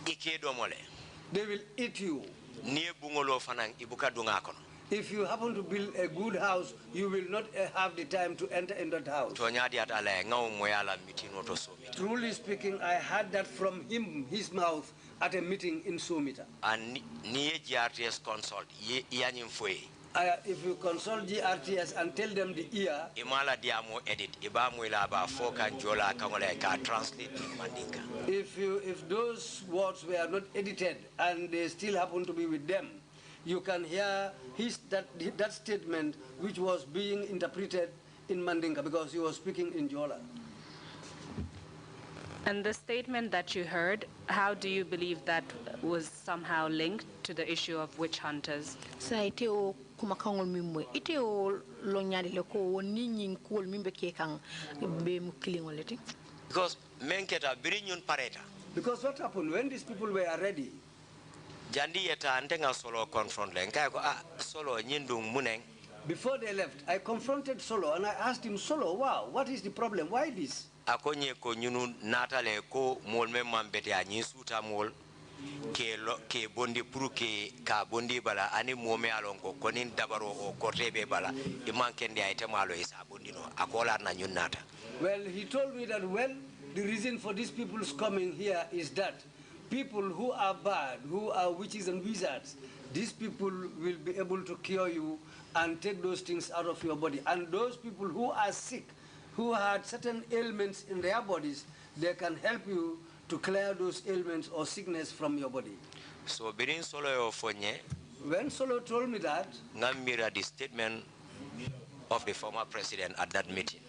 they will eat you. If you happen to build a good house, you will not have the time to enter in that house. Truly speaking, I heard that from him, his mouth, at a meeting in Sumita. And GRTS consult, if you consult GRTS and tell them the year, if those words were not edited and they still happen to be with them, you can hear that statement which was being interpreted in Mandinka because he was speaking in Jola. And the statement that you heard, how do you believe that was somehow linked to the issue of witch hunters? Because because what happened when these people were ready, before they left, I confronted Solo and I asked him, Solo, wow, what is the problem? Why this? Akonye ko nyunu natale ko mol me mambete anyi suta mol ke bondi puru ke ka bondi bala ani mome alonko konin dabaro o kortebe bala imankende ayte malo isa bondi no akola na nyunata. Well, he told me that the reason for these people's coming here is that people who are bad, who are witches and wizards, these people will be able to cure you and take those things out of your body. And those people who are sick, who had certain ailments in their bodies, they can help you to clear those ailments or sickness from your body. So birin Solo fonye, when Solo told me that, ngamira the statement of the former president at that meeting.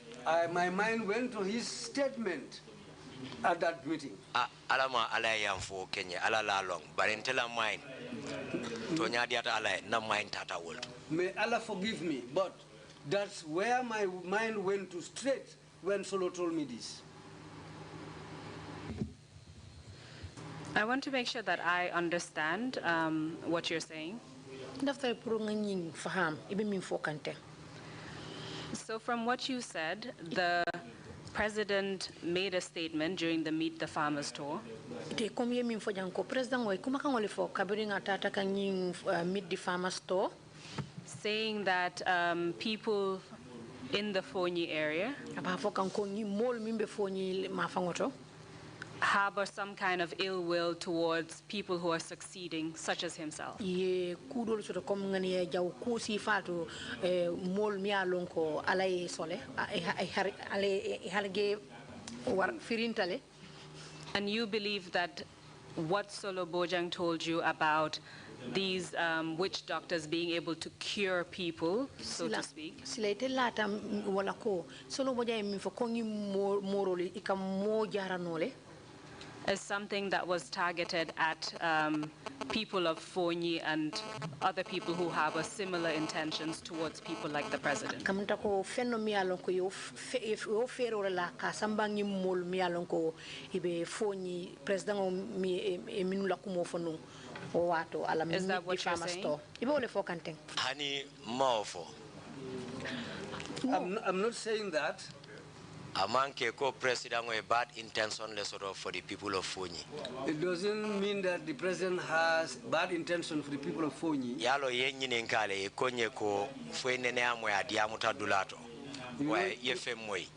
My mind went to his statement at that meeting. Alama alayam fo Kenya alala long, but intela mind tonya diata alay na mind tata world. May Allah forgive me, but that's where my mind went to straight when Solo told me this. I want to make sure that I understand what you're saying. So from what you said, the president made a statement during the Meet the Farmers tour. Meet the Farmers tour, saying that people in the Fonyi area harbor some kind of ill will towards people who are succeeding, such as himself. And you believe that what Solo Bojang told you about these witch doctors being able to cure people, so to speak, is something that was targeted at people of Fonyi and other people who harbor similar intentions towards people like the president. Is that what you're saying? Hani maofo. I'm not saying that. Amanke ko president a bad intention for the people of Fonyi. It doesn't mean that the president has bad intention for the people of Fonyi. Yalo yenyi nkale konye ko fwenene amwe adiamuta dulato.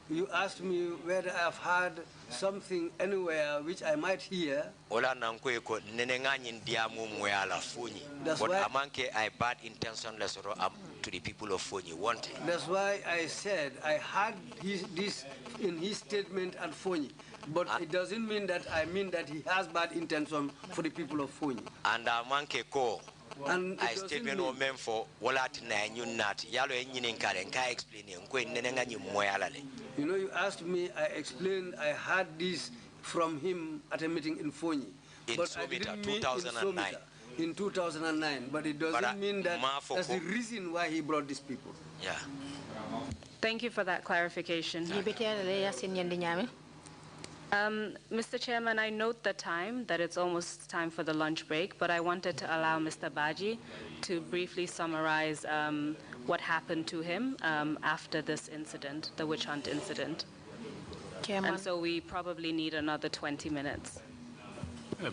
You asked me whether I've heard something anywhere which I might hear. Ola nankwe ko nenenganyi ndiamu mwe ala Fonyi. But amanke I bad intention to the people of Fonyi. That's why I said I had this in his statement at Fonyi. But it doesn't mean that I mean that he has bad intention for the people of Fonyi. And amanke ko and I statement o men for walat na nyunat yalo enyine nkare nka explain nkwe nenenganyi mwe ala le. You know, you asked me, I explained, I had this from him at a meeting in Fonyi. In but Somita, I didn't 2009. In 2009, but it doesn't mean that that's the reason why he brought these people. Yeah. Thank you for that clarification. Mr. Chairman, I note the time, that it's almost time for the lunch break, but I wanted to allow Mr. Baji to briefly summarize what happened to him after this incident, the witch hunt incident. Chairman. And so we probably need another 20 minutes.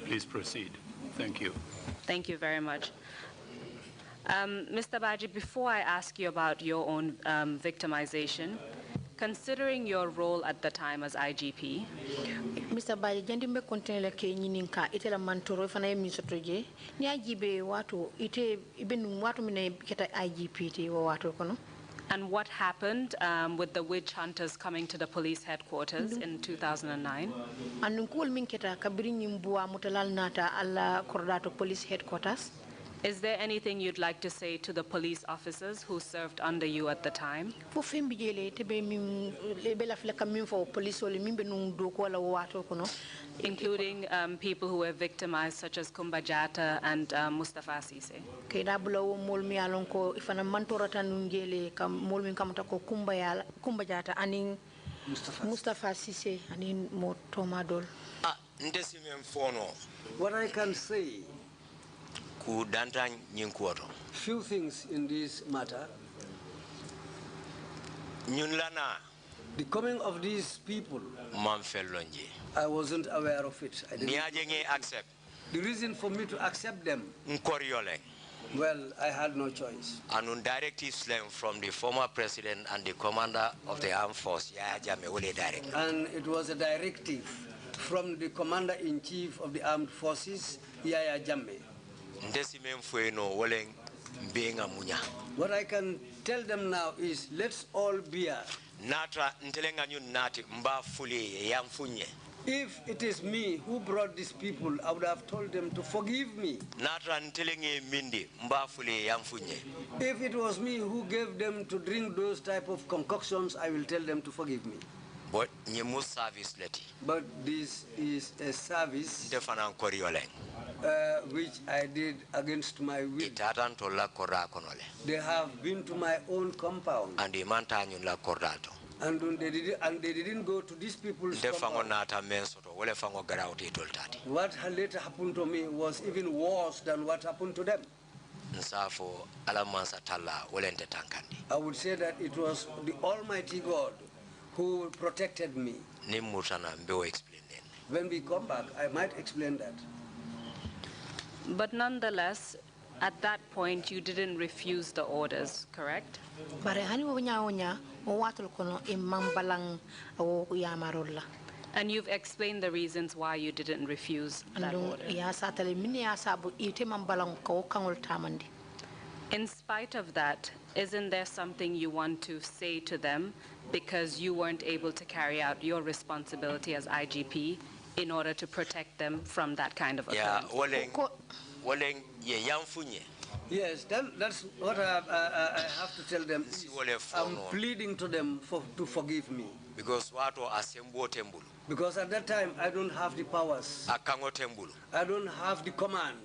Please proceed. Thank you. Thank you very much. Mr. Baji, before I ask you about your own victimization, considering your role at the time as IGP, Mr. Baji, jandimbe kontene ke nyininka itela mantoro fana misotoje ni IGP watu ite ibenu watu mine keta IGP ti watu kono. And what happened with the witch hunters coming to the police headquarters in 2009? Anunkul min keta kabiri nyimbuwa mutalal nata alla kordato police headquarters. Is there anything you'd like to say to the police officers who served under you at the time? Including people who were victimized, such as Kumba Jata and Mustafa Sise. Mustafa Sise and Motomadol. What I can say, few things in this matter. The coming of these people, I wasn't aware of it. I didn't accept. The reason for me to accept them, well, I had no choice. And directives from the former president and the commander of the armed force, and it was a directive from the commander-in-chief of the armed forces, Yaya Jammeh. What I can tell them now is, let's all bear. If it is me who brought these people, I would have told them to forgive me. If it was me who gave them to drink those type of concoctions, I will tell them to forgive me. But this is a service which I did against my will. They have been to my own compound. And they didn't go to these people's compound. What later happened to me was even worse than what happened to them. I would say that it was the Almighty God who protected me. When we come back, I might explain that. But nonetheless, at that point, you didn't refuse the orders, correct? And you've explained the reasons why you didn't refuse that order. In spite of that, isn't there something you want to say to them because you weren't able to carry out your responsibility as IGP in order to protect them from that kind of occurrence? Yes, that's what I have to tell them. I'm pleading to them to forgive me. Because at that time, I don't have the powers. I don't have the command.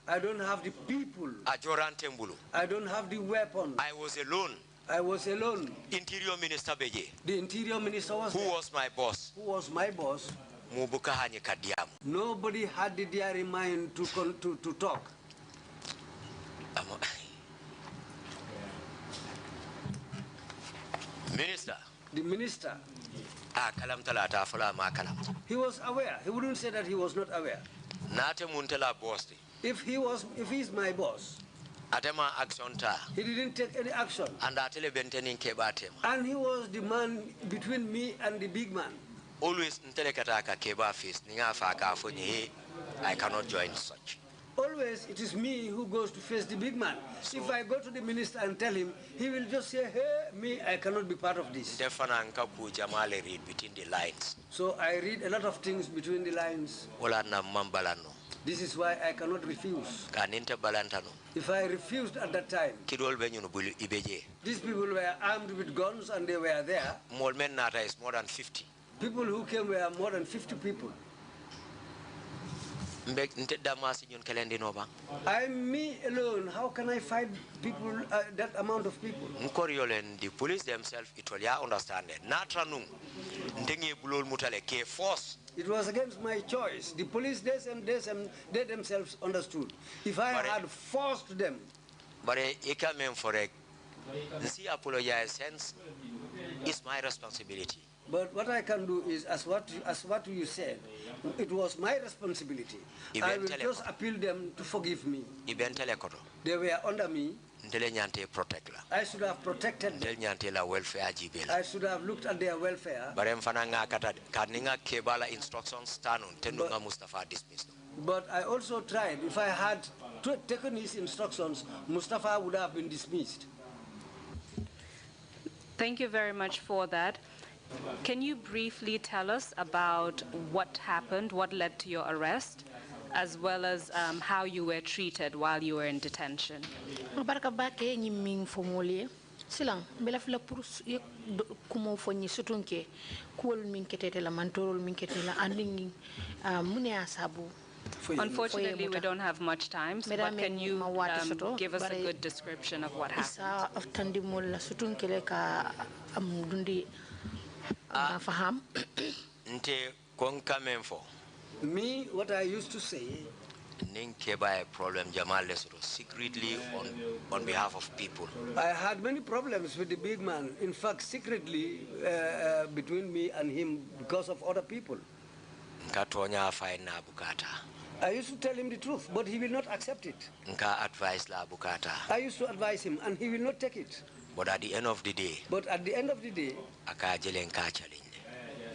I don't have the people. I don't have the weapons. I was alone. I was alone. Interior Minister Beje. The Interior Minister was Who was my boss? Who was my boss? Nobody had the daring mind to talk. Minister. The minister. He was aware. He wouldn't say that he was not aware. If he's my boss, he didn't take any action. And he was the man between me and the big man. Always I cannot join such. Always it is me who goes to face the big man. So if I go to the minister and tell him, he will just say, hey, me, I cannot be part of this. Read between the lines. So I read a lot of things between the lines. This is why I cannot refuse. If I refused at that time, these people were armed with guns and they were there. More than 50. People who came were more than 50 people. I'm me alone. How can I fight people, that amount of people? The police themselves, it will understand it. It was against my choice. The police, they themselves understood. If I had forced them. But it came in for a apologize, hence it's my responsibility. But what I can do is, as what you said, it was my responsibility. I will just appeal them to forgive me. They were under me. I should have protected them. I should have looked at their welfare. But I also tried. If I had taken his instructions, Mustafa would have been dismissed. Thank you very much for that. Can you briefly tell us about what happened, what led to your arrest, as well as how you were treated while you were in detention? Silang bela fila purus ye kumo fonyi sutunke kuol minkete la mantorol minkete la anding mune asabu. Unfortunately, we don't have much time, so but can you give us a good description of what happened? Me, what I used to say, secretly on behalf of people. I had many problems with the big man. In fact, secretly between me and him because of other people. I used to tell him the truth, but he will not accept it. I used to advise him, and he will not take it. But at the end of the day,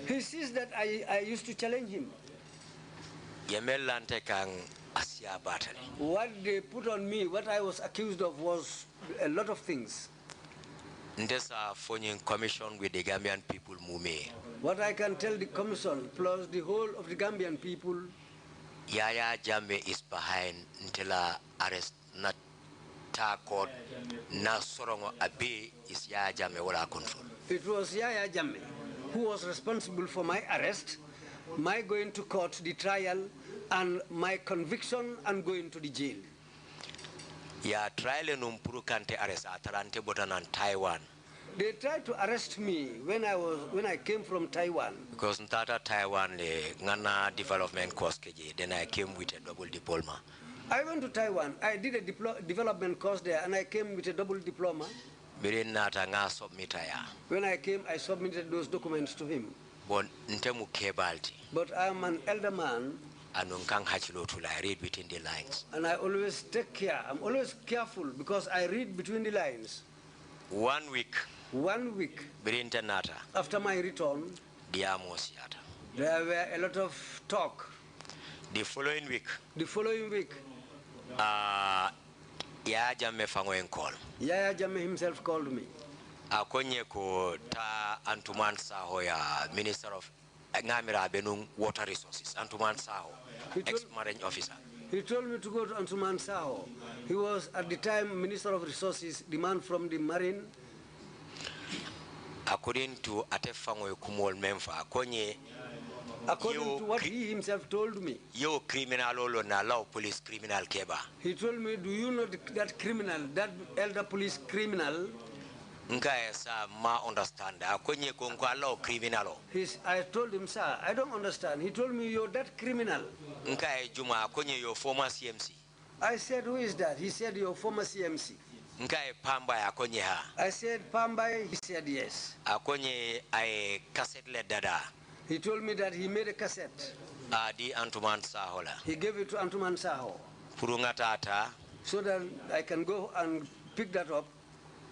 he sees that I used to challenge him. What they put on me, what I was accused of, was a lot of things. This commission with the Gambian people. What I can tell the commission plus the whole of the Gambian people, Yaya Jammeh is behind until arrest not court na sorongo abe is Yaya Jammeh wala control. It was Yaya Jammeh who was responsible for my arrest, my going to court, the trial, and my conviction and going to the jail. Ya trial numpuru kante arrest atarante botanan Taiwan. They tried to arrest me when I came from Taiwan. Because Ntata Taiwan le ngana development course keje, then I came with a double diploma. I went to Taiwan. I did a development course there, and I came with a double diploma. When I came, I submitted those documents to him. But I'm an elder man. I read between the lines. And I always take care. I'm always careful because I read between the lines. 1 week. 1 week. After my return, there were a lot of talk. The following week. Yaya Jammeh call. Yaya Jammeh himself called me. Akonye ko ta Antuman Saho ya Minister of Ngamira Benung Water Resources. Antuman Saho, ex-marine officer. He told me to go to Antuman Saho. He was at the time Minister of Resources, the man from the marine. According to Atefango Kumol Memfa, Akonye. According to what he himself told me. Yo criminal na law police criminal keba. He told me, do you know that criminal, that elder police criminal? Ma understand. Akonye konko law criminal. I told him, sir, I don't understand. He told me, you're that criminal. Juma akonye your former CMC. I said, who is that? He said, your former CMC. Nkai Pamba akonye ha. I said, Pambai? He said yes. Akonye ay cassette le dada. He told me that he made a cassette. Di Antuman Sahola. He gave it to Antuman Saho. Purungatata. So that I can go and pick that up.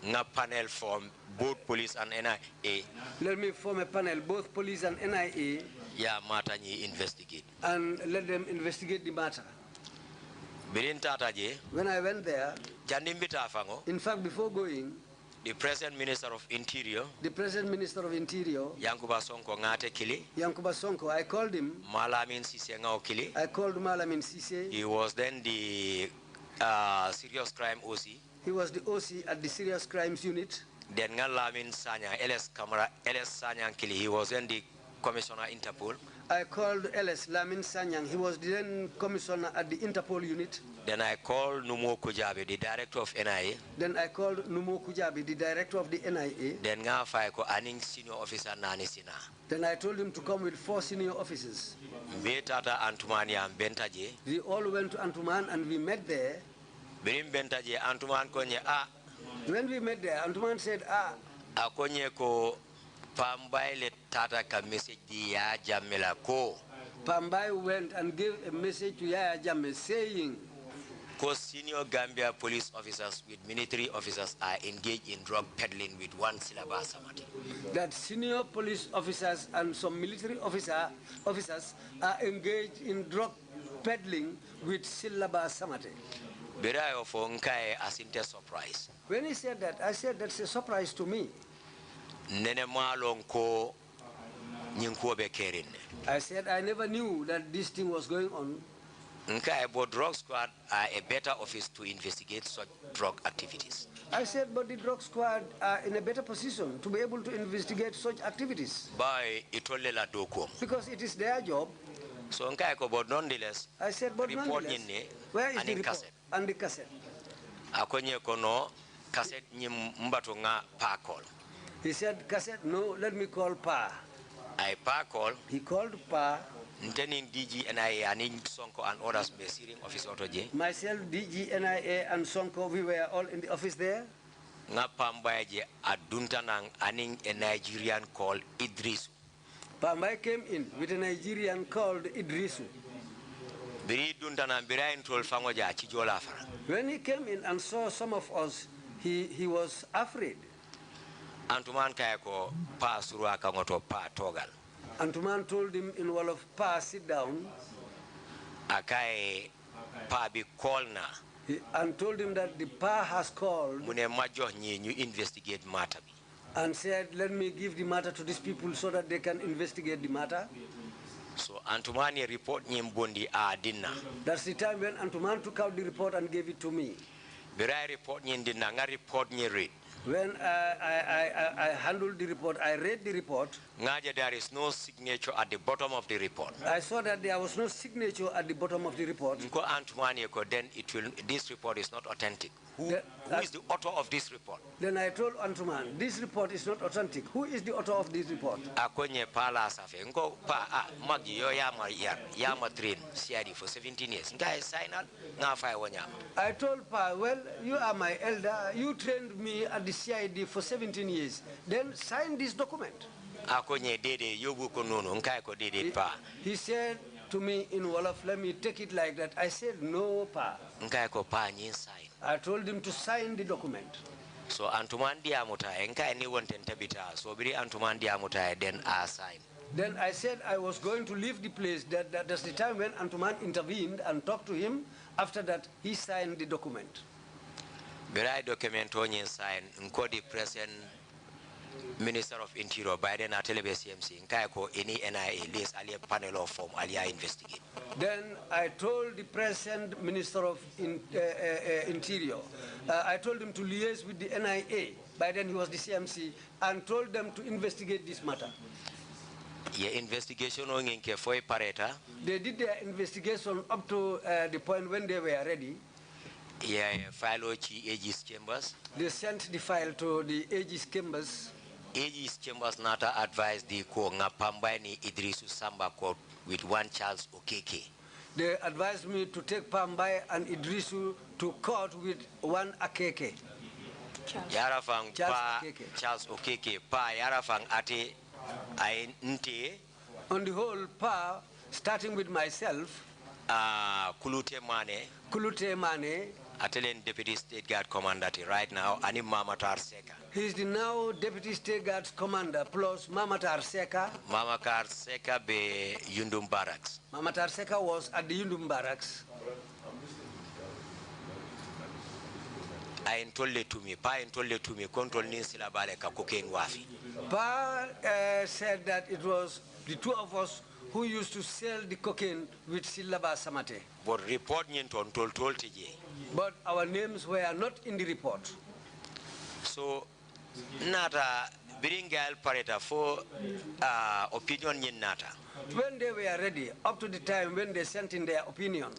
Nga panel from both police and NIA. Let me form a panel, both police and NIA. Ya mata ni investigate. And let them investigate the matter. When I went there, in fact, before going, the present Minister of Interior, Yankuba Sonko, I called him. I called Malamin Sise. He was then the serious crime OC. He was the OC at the serious crimes unit. Then Lamin Sanya, LS Sanya Kili. He was then the Commissioner Interpol. I called LS Lamin Sanyang. He was the then commissioner at the Interpol unit. Then I called Numo Kujabi, the director of NIA. Then I called Numo Kujabi, the director of the NIA. Then Ngafai aning senior officer Nanisina. Then I told him to come with 4 senior officers. Betata Antumania and Bentaje. We all went to Antuman and we met there. Birim Bentaje Antuman Konye When we met there, Antuman said, Akonye ko Pambai le tata ka message di ya Jamila ko. Pambai went and gave a message to Yaya Jammeh saying, because senior Gambia police officers with military officers are engaged in drug peddling with one syllabus. That senior police officers and some military officers are engaged in drug peddling with syllabus samate. Berayo for nkae asinte surprise. When he said that, I said that's a surprise to me. Nene malonko nyinko be kerin. I said I never knew that this thing was going on. But drug squad are a better office to investigate such drug activities. I said, but the drug squad are in a better position to be able to investigate such activities. Because it is their job. So but nonetheless, I said, but nonetheless, where is the report and the cassette? Akonye kono cassette mbato nga pa call. He said, cassette, no, let me call Pa. I pa call. He called Pa. Intending DG NIA and Sonko and others be steering office autoje. Myself, DG NIA and Sonko, we were all in the office there. Nga Pambaye aduntanang aning a Nigerian called Idrisu. Pambaye came in with a Nigerian called Idrisu. When he came in and saw some of us, he was afraid. Antuman kayako pa suruaka ngoto pa togal. Antuman told him in Wolof, Pa, sit down. Akaye Pa be called na. And told him that the Pa has called. Mune majo you investigate matter. And said, let me give the matter to these people so that they can investigate the matter. So Antumani report nyimbondi dinna. That's the time when Antuman took out the report and gave it to me. Birai report nyindina nga report read. When I handled the report, I read the report. There is no signature at the bottom of the report. I saw that there was no signature at the bottom of the report. Then this report is not authentic. Who is the author of this report? Then I told Antuman, this report is not authentic. Who is the author of this report? Akonye pala safe. Ngo pa magi yo yama train CID for 17 years. Ngai sign out nga fire wanyama. I told Pa, well, you are my elder. You trained me at the CID for 17 years. Then sign this document. Akonye dede yobu konono ngai ko dede pa. He said to me in Wolof, let me take it like that. I said, no, Pa. Ngai ko pa nyin sign. I told him to sign the document. So Antuman diamuta enka anyone tentabita. So biri Antuman diamuta then I signed. Then I said I was going to leave the place. That's the time when Antuman intervened and talked to him. After that, he signed the document. Birai document on sign nko the present Minister of Interior Biden at CMC nkaiko any NIA list alia panel of form alia investigate. Then I told the present Minister of Interior, I told him to liaise with the NIA. By then he was the CMC, and told them to investigate this matter. Yeah, investigation on for pareta. They did their investigation up to the point when they were ready. Yeah, file Aegis Chambers. They sent the file to the Aegis Chambers. Aegis Chambers nata advised the ko nga Pambai Idrisu Samba court with one Charles Okeke. They advised me to take Pambai and Idrisu to court with one Akeke. Yarafang pa Charles Okeke pa Yarafang ate I nte. On the whole, pa, starting with myself, Kulute Mane, Atelen Deputy State Guard Commander right now, Ani Mama Trrc. He is the now Deputy State Guards Commander plus Mama Trrc. Mama Trrc be Yundum Barracks. Mama Trrc was at the Yundum Barracks. I told it to me, Pa told it to me, control Ninsila Baleka cocaine wafi. Pa said that it was the two of us who used to sell the cocaine with Silaba Samate. But report on told But our names were not in the report. So, nata biringal pareta for opinion yin nata. When they were ready, up to the time when they sent in their opinion,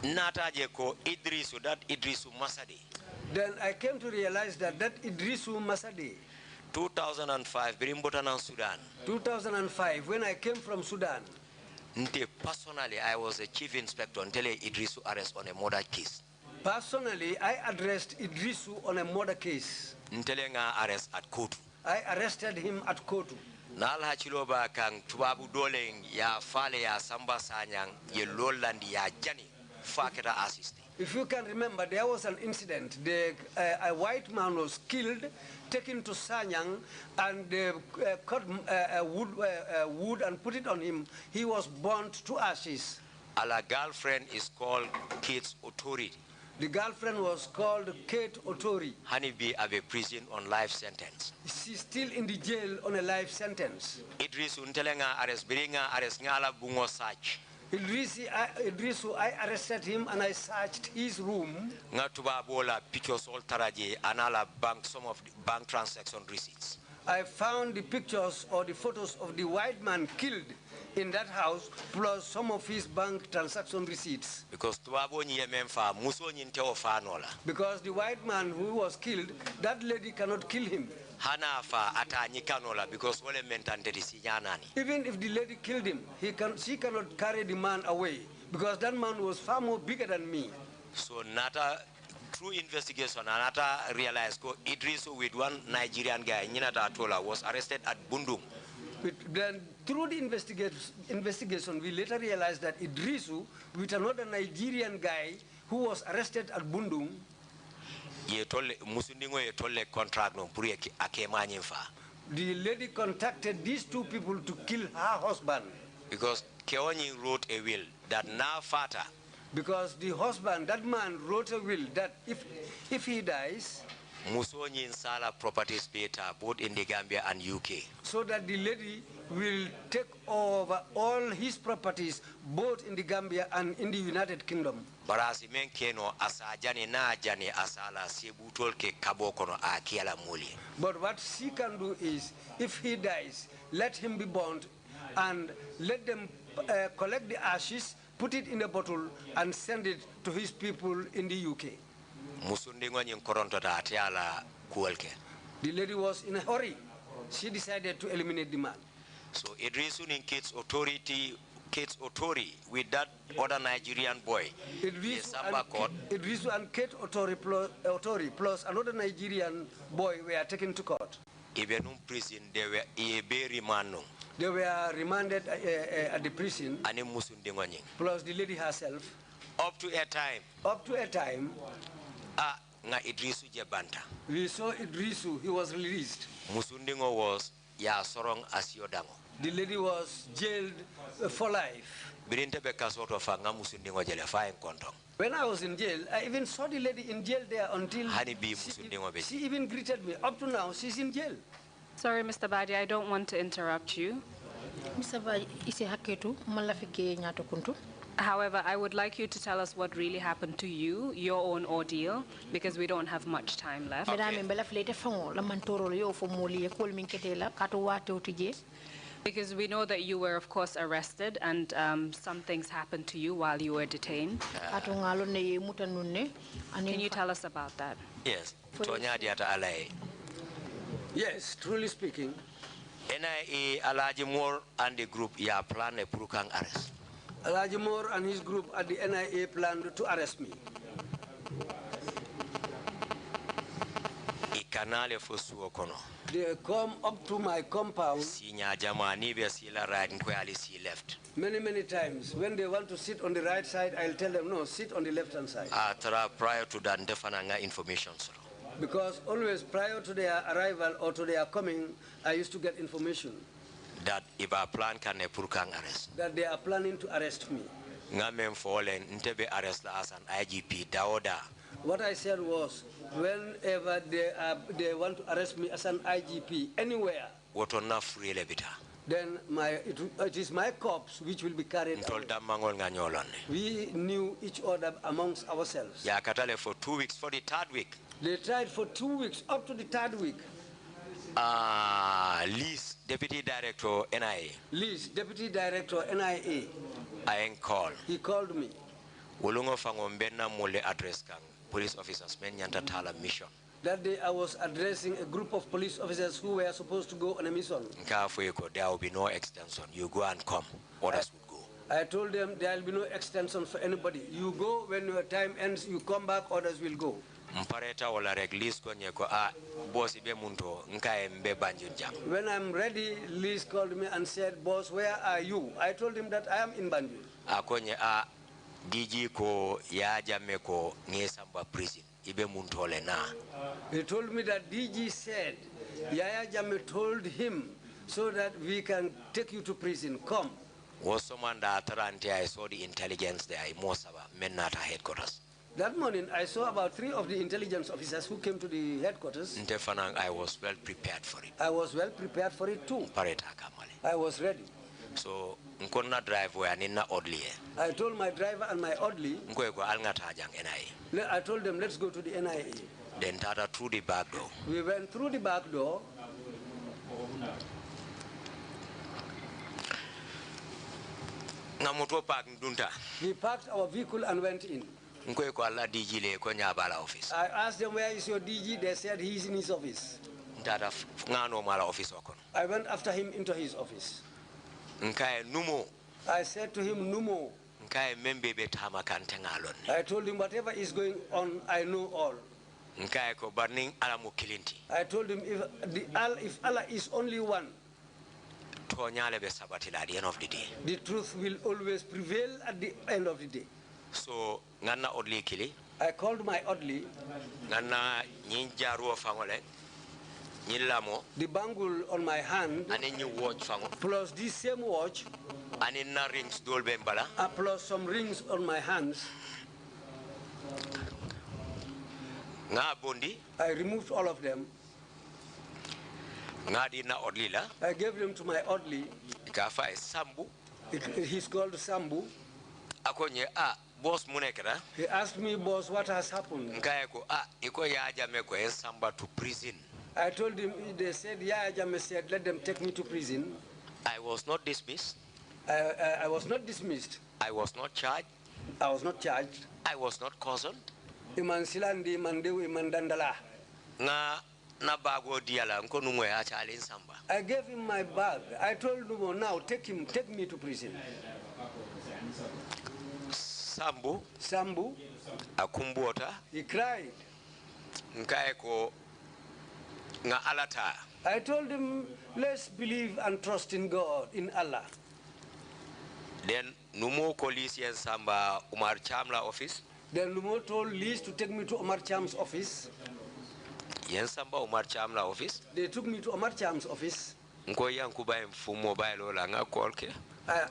nata jeko Idrisu, that Idrisu Masadi. then I came to realize that Idrisu Masadi, 2005, Birimbotanan Sudan. 2005, when I came from Sudan, Personally, I was a chief inspector until Idrisu arrest on a murder case. Personally, I addressed Idrisu on a murder case. Ntelenga arrest at Kotu. I arrested him at Kotu. Nalha chiloba kang tubabu doleng ya fale ya samba sanyang ye lolandi ya jani faketa assist. If you can remember, there was an incident. A white man was killed, taken to Sanyang, and they cut wood and put it on him. He was burnt to ashes. Our girlfriend is called Kate's Authority. The girlfriend was called Kate Otori. Honeybee have a prison on life sentence. She's still in the jail on a life sentence. Idris untelenga arrest biringa arrest ngala bungo search. Idrisu, I arrested him and I searched his room. Ngatuba bola pictures all taraje anala bank some of the bank transaction receipts. I found the pictures or the photos of the white man killed in that house, plus some of his bank transaction receipts. Because the white man who was killed, that lady cannot kill him. Because even if the lady killed him, she cannot carry the man away, because that man was far more bigger than me. So Nata, through investigation, Nata realized Idrisu with one Nigerian guy, Ninata Atola, was arrested at Bundung. Then through the investigation, we later realized that Idrisu, with another Nigerian guy who was arrested at Bundung, the lady contacted these two people to kill her husband. Because Keonyi wrote a will that now Fata. Because the husband, that man, wrote a will that if he dies, Musonyin Sala properties beta both in the Gambia and UK. So that the lady will take over all his properties both in the Gambia and in the United Kingdom. Barasi menkeno asajani na jani asala sebutol ke kabokono akiala muli. But what she can do is, if he dies, let him be burnt and let them collect the ashes, put it in a bottle and send it to his people in the UK. The lady was in a hurry. She decided to eliminate the man. So Idrisu in Kate's Authority with that other Nigerian boy. Idrisu and Kate Authority plus another Nigerian boy were taken to court. Even in prison, they were remanded at the prison. Plus the lady herself. Up to a time. Idrisu Jebanta. We saw Idrisu, he was released. Musundingo was ya sorong asyodango. The lady was jailed for life. When I was in jail, I even saw the lady in jail there until she even greeted me. Up to now, she's in jail. Sorry, Mr. Badi, I don't want to interrupt you. Mr. Badi, isi haketu malafike nyato kuntu. However, I would like you to tell us what really happened to you, your own ordeal, because we don't have much time left. Okay. Because we know that you were, of course, arrested and some things happened to you while you were detained. Can you tell us about that? Yes. Yes, truly speaking. NIA Alaji Moore and the group plan a Purukang arrest. Alaji Moore and his group at the NIA planned to arrest me. Ikanale fosu okono. They come up to my compound Sinya jamani be sila right nkwali si left. many times. When they want to sit on the right side, I'll tell them, no, sit on the left-hand side. Prior to that, definitely information. Because always prior to their arrival or to their coming, I used to get information. That if a plan can arrest. That they are planning to arrest me. Ngamen fallen ntebe arrest as an IGP Daoda. What I said was, whenever they want to arrest me as an IGP anywhere, then it is my corpse which will be carried out. We knew each other amongst ourselves. For 2 weeks, for the 3rd week. They tried for 2 weeks, up to the 3rd week. Liz, Deputy Director NIA. Liz, Deputy Director NIA. I called. He called me. Address police officers mission. That day I was addressing a group of police officers who were supposed to go on a mission. There will be no extension. You go and come. Others would go. I told them there will be no extension for anybody. You go when your time ends, you come back, others will go. When I'm ready, Liz called me and said, "Boss, where are you?" I told him that I am in Banjul. DG ko ya jame ko ngesamba prison ibe muntole na. He told me that DG said Yaya Jammeh told him so that we can take you to prison. Come. Was someone that I saw the intelligence there in Mosaba, Menata headquarters. That morning, I saw about 3 of the intelligence officers who came to the headquarters. I was well prepared for it. I was well prepared for it too. I was ready. So, nkonna drive where nina oddly. I told my driver and my oddly. I told them, let's go to the NIA. Then Tata through the back door. We went through the back door. We parked our vehicle and went in. I asked them, where is your DG? They said he's in his office. I went after him into his office. I said to him, Numo. I told him, whatever is going on, I know all. I told him, if Allah is only one, the truth will always prevail at the end of the day. So, I called my oddly. The bangle on my hand, plus this same watch, plus some rings on my hands. I removed all of them. I gave them to my oddly. He's called Sambu. He asked me, boss, what has happened? I told him, they said, Yaya Jammeh said, let them take me to prison. I was not dismissed. I was not dismissed. I was not charged. I was not charged. I was not cautioned. Iman silandi mandeu iman dandala. I gave him my bag. I told him, now take me to prison. Sambu. Akumbuota. He cried. Nkaeko nga alata. I told him, let's believe and trust in God, in Allah. Then Numo Kolisi and Samba Umar Chamla office. Then Numo told Liz to take me to Omar Cham's office. Yen Samba Umar Chamla office. They took me to Omar Cham's office. I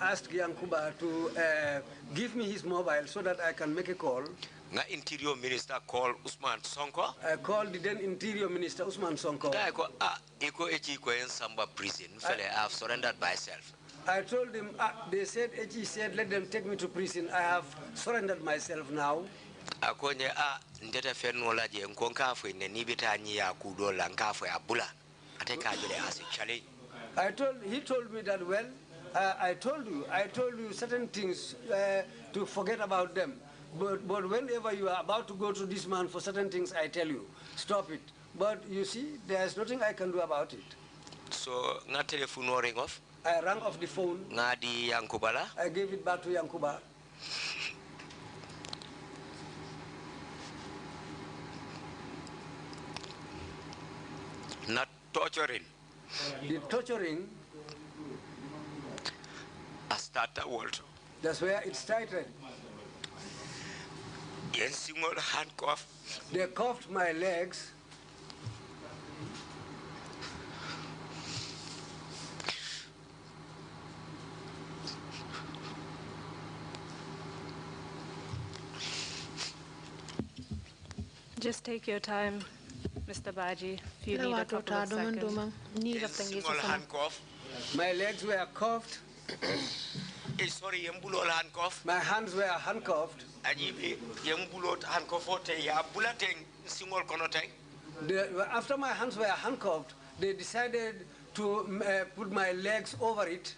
asked Yankuba to give me his mobile so that I can make a call. Interior Minister called Usman Sonko. I called the then Interior Minister Usman Sonko. I have surrendered myself. I told him, they said, Echi said, let them take me to prison. I have surrendered myself now. He told me that, well, I told you certain things to forget about them. But whenever you are about to go to this man for certain things, I tell you, stop it. But you see, there's nothing I can do about it. So, na telephone ring off? I rang off the phone. Na di Yankubala? I gave it back to Yankuba. torturing. The torturing, I started world. that's where it started. Yen single handcuff. They cuffed my legs. Just take your time, Mr. Baji. If you need a couple of seconds. Yen single handcuff. My legs were cuffed. Sorry, yembulo handcuff. My hands were handcuffed. Ajibe yembulo handcuff ote ya bulleteng single konoteng. After my hands were handcuffed, they decided to put my legs over it.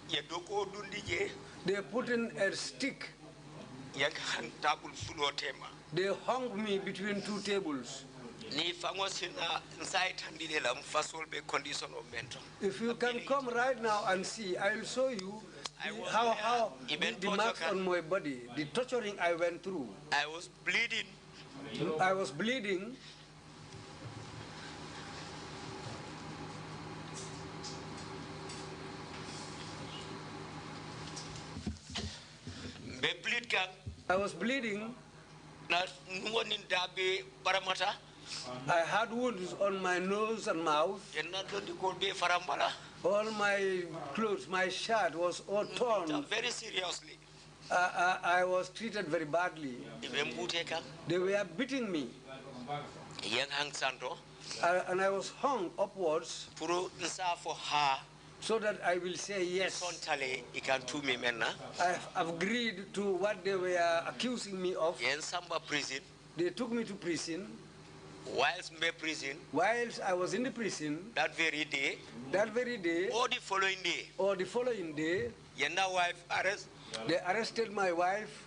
Yedoko dundije. They put in a stick. Yang hang table fulo tema. They hung me between two tables. Ni fangosina inside handile la mfasol be condition of mental. If you can come right now and see, I will show you how the marks on my body, the torturing I went through. I was bleeding. I was bleeding. I was bleeding. I had wounds on my nose and mouth. All my clothes, my shirt was all torn. Very seriously. I was treated very badly. They were beating me. And I was hung upwards so that I will say yes. I have agreed to what they were accusing me of. They took me to prison. Whilst in prison, whilst I was in the prison, that very day, or the following day, your wife arrest. They arrested my wife.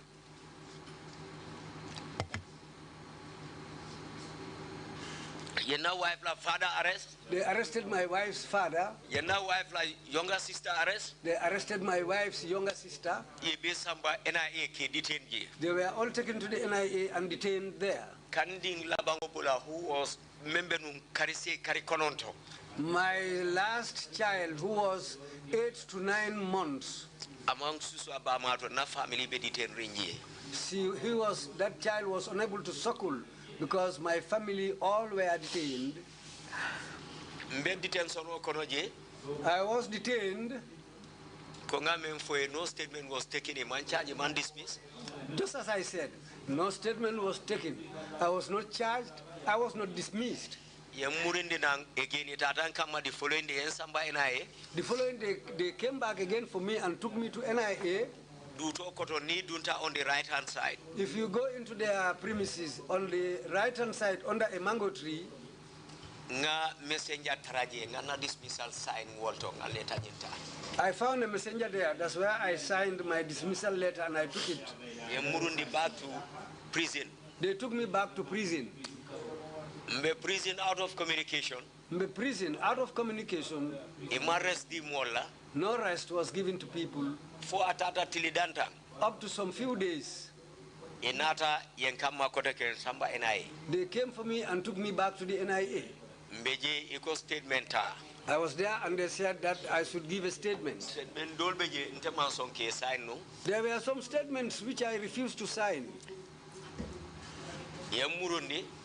Your wife, like father arrest. They arrested my wife's father. Your wife, like younger sister arrest. They arrested my wife's younger sister. They were all taken to the NIA and detained there. Kanding Labangobola, who was member num Karise Karikononto. My last child, who was 8 to 9 months. Among Susu Abamato, na family be detained ringi. That child was unable to suckle because my family all were detained. I was detained. No statement was taken, a man charged, a man dismissed. Just as I said, no statement was taken. I was not charged, I was not dismissed. The following day, the following day, they came back again for me and took me to NIA. On the right hand side. If you go into their premises on the right hand side under a mango tree, I found a messenger there. That's where I signed my dismissal letter and I took it. Back to prison. They took me back to prison. Prison out of communication. Prison out of communication. No rest was given to people. For atata tilidanta. Up to some few days. Inata yenkama koteke samba NIA. They came for me and took me back to the NIA. Mbeje eco statement. I was there and they said that I should give a statement. There were some statements which I refused to sign.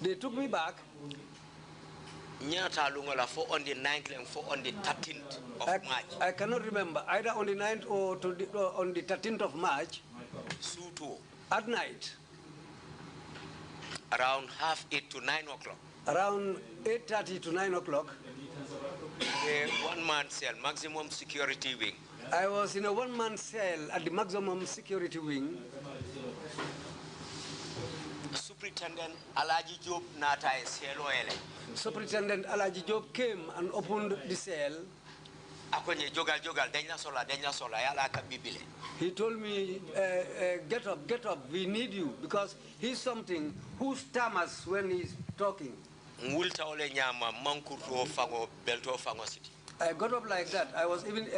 They took me back. On the 9th and on the 13th of March. I cannot remember, either on the 9th or on the 13th of March. At night. Around 8:30 to 9 o'clock. Around 8:30 to 9 o'clock. The one-man cell, maximum security wing. I was in a one-man cell at the maximum security wing. Superintendent Alaji Job Nata Seloele. Superintendent Alaji Job came and opened the cell. He told me, get up, we need you, because he's something who stammers when he's talking. I got up like that. I was even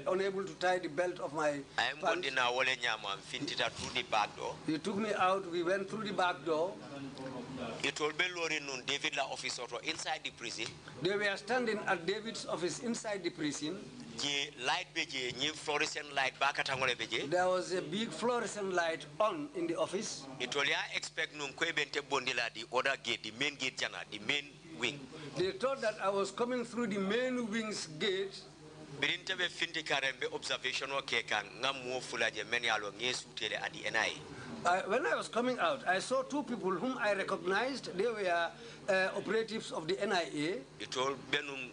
unable to tie the belt of my pants. He He took me out, we went through the back door. It will be Lori nun David la office or inside the prison. They were standing at David's office inside the prison. Light beje, new fluorescent light back at beje. There was a big fluorescent light on in the office. It will expect num kwebente bondila the other gate, the main gate jana, the main wing. They thought that I was coming through the main wing's gate. Birintebe finti karembe observation o kekan ngamu fulaje many along yesu tele at the NI. When I was coming out, I saw two people whom I recognized. They were operatives of the NIA. It all benum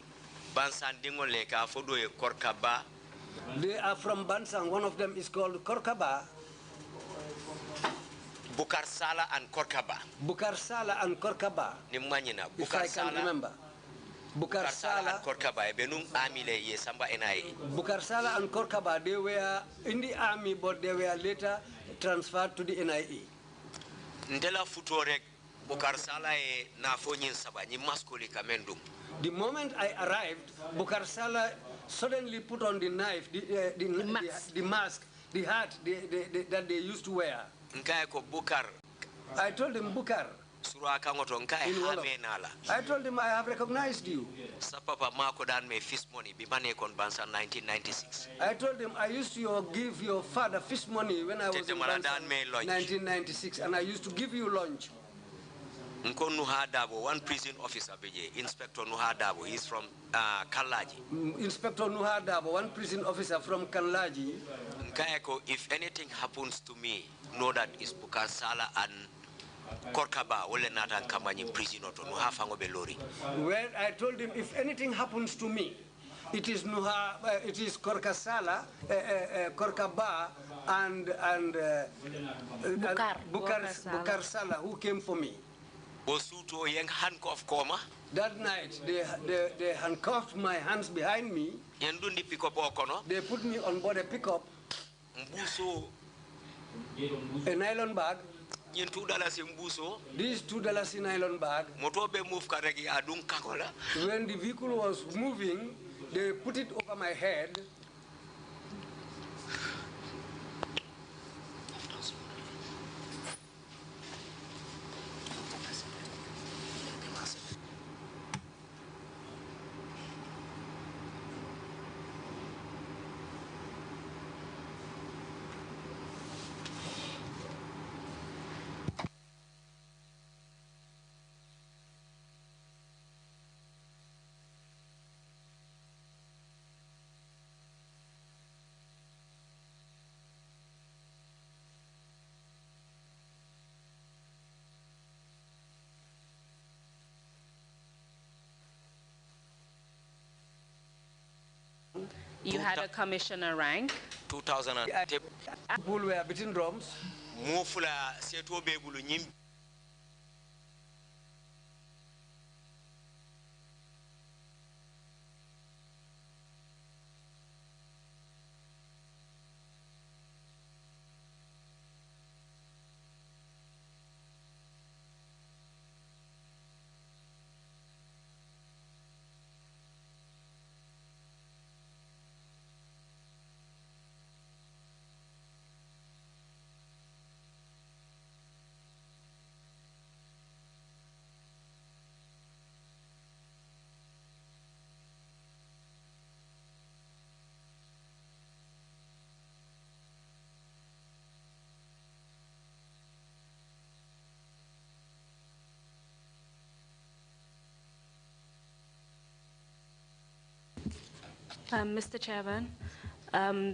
Bansan Dingo Leka Fodo Korkaba. They are from Bansang. One of them is called Korkaba. Bukar Sala and Korkaba. Bukar Sala and Korkaba. Nimanyina. If I can remember. Bukar Sala and Korkaba. Benum Amile Yesamba NIA. Bukar Sala and Korkaba, they were in the army, but they were later transferred to the NIA. Ndela Futorek Bukar Sala na fonyin saba ni maskoli kamendum. The moment I arrived, Bukar Sala suddenly put on the knife, the mask, the hat that they used to wear. I told him, Bukar. I told him, I have recognized you. I told him, I used to give your father fish money when I was in 1996, and I used to give you lunch. One prison officer, Inspector Nuhadabo, he's from Kalaji. Inspector Nuhadabo, one prison officer from Kalaji. If anything happens to me, know that it's Bukar Sala and Korkaba, Ole Natan Kamani prison or Nuhafango Belori. When I told him, if anything happens to me, it is Korkasala, Korkaba, and Bukar Sala who came for me. That night, they handcuffed my hands behind me. They put me on board a pickup, a nylon bag. These $2 nylon bag. When the vehicle was moving, they put it over my head. You had a commissioner rank. 2000. People were beating drums. Mr. Chairman,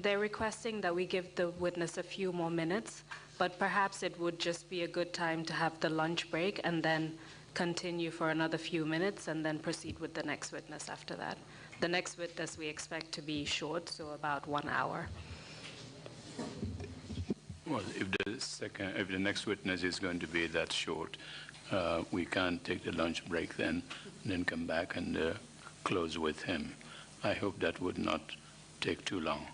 they're requesting that we give the witness a few more minutes, but perhaps it would just be a good time to have the lunch break and then continue for another few minutes and then proceed with the next witness after that. The next witness we expect to be short, so about 1 hour. Well, if the next witness is going to be that short, we can't take the lunch break then, and then come back and close with him. I hope that would not take too long.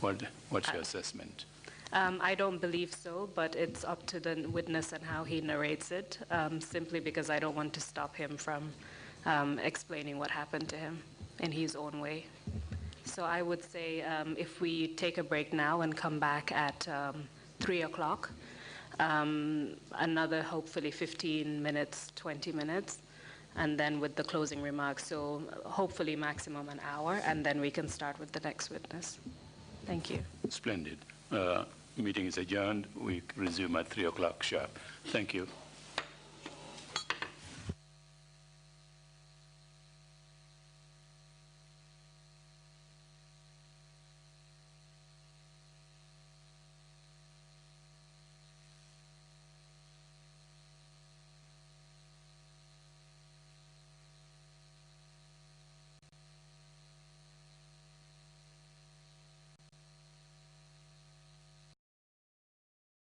What's your assessment? I don't believe so, but it's up to the witness and how he narrates it, simply because I don't want to stop him from explaining what happened to him in his own way. So I would say if we take a break now and come back at 3 o'clock, another hopefully 15 minutes, 20 minutes, and then with the closing remarks. So hopefully maximum an hour, and then we can start with the next witness. Thank you. Splendid. Meeting is adjourned. We resume at 3 o'clock sharp. Thank you.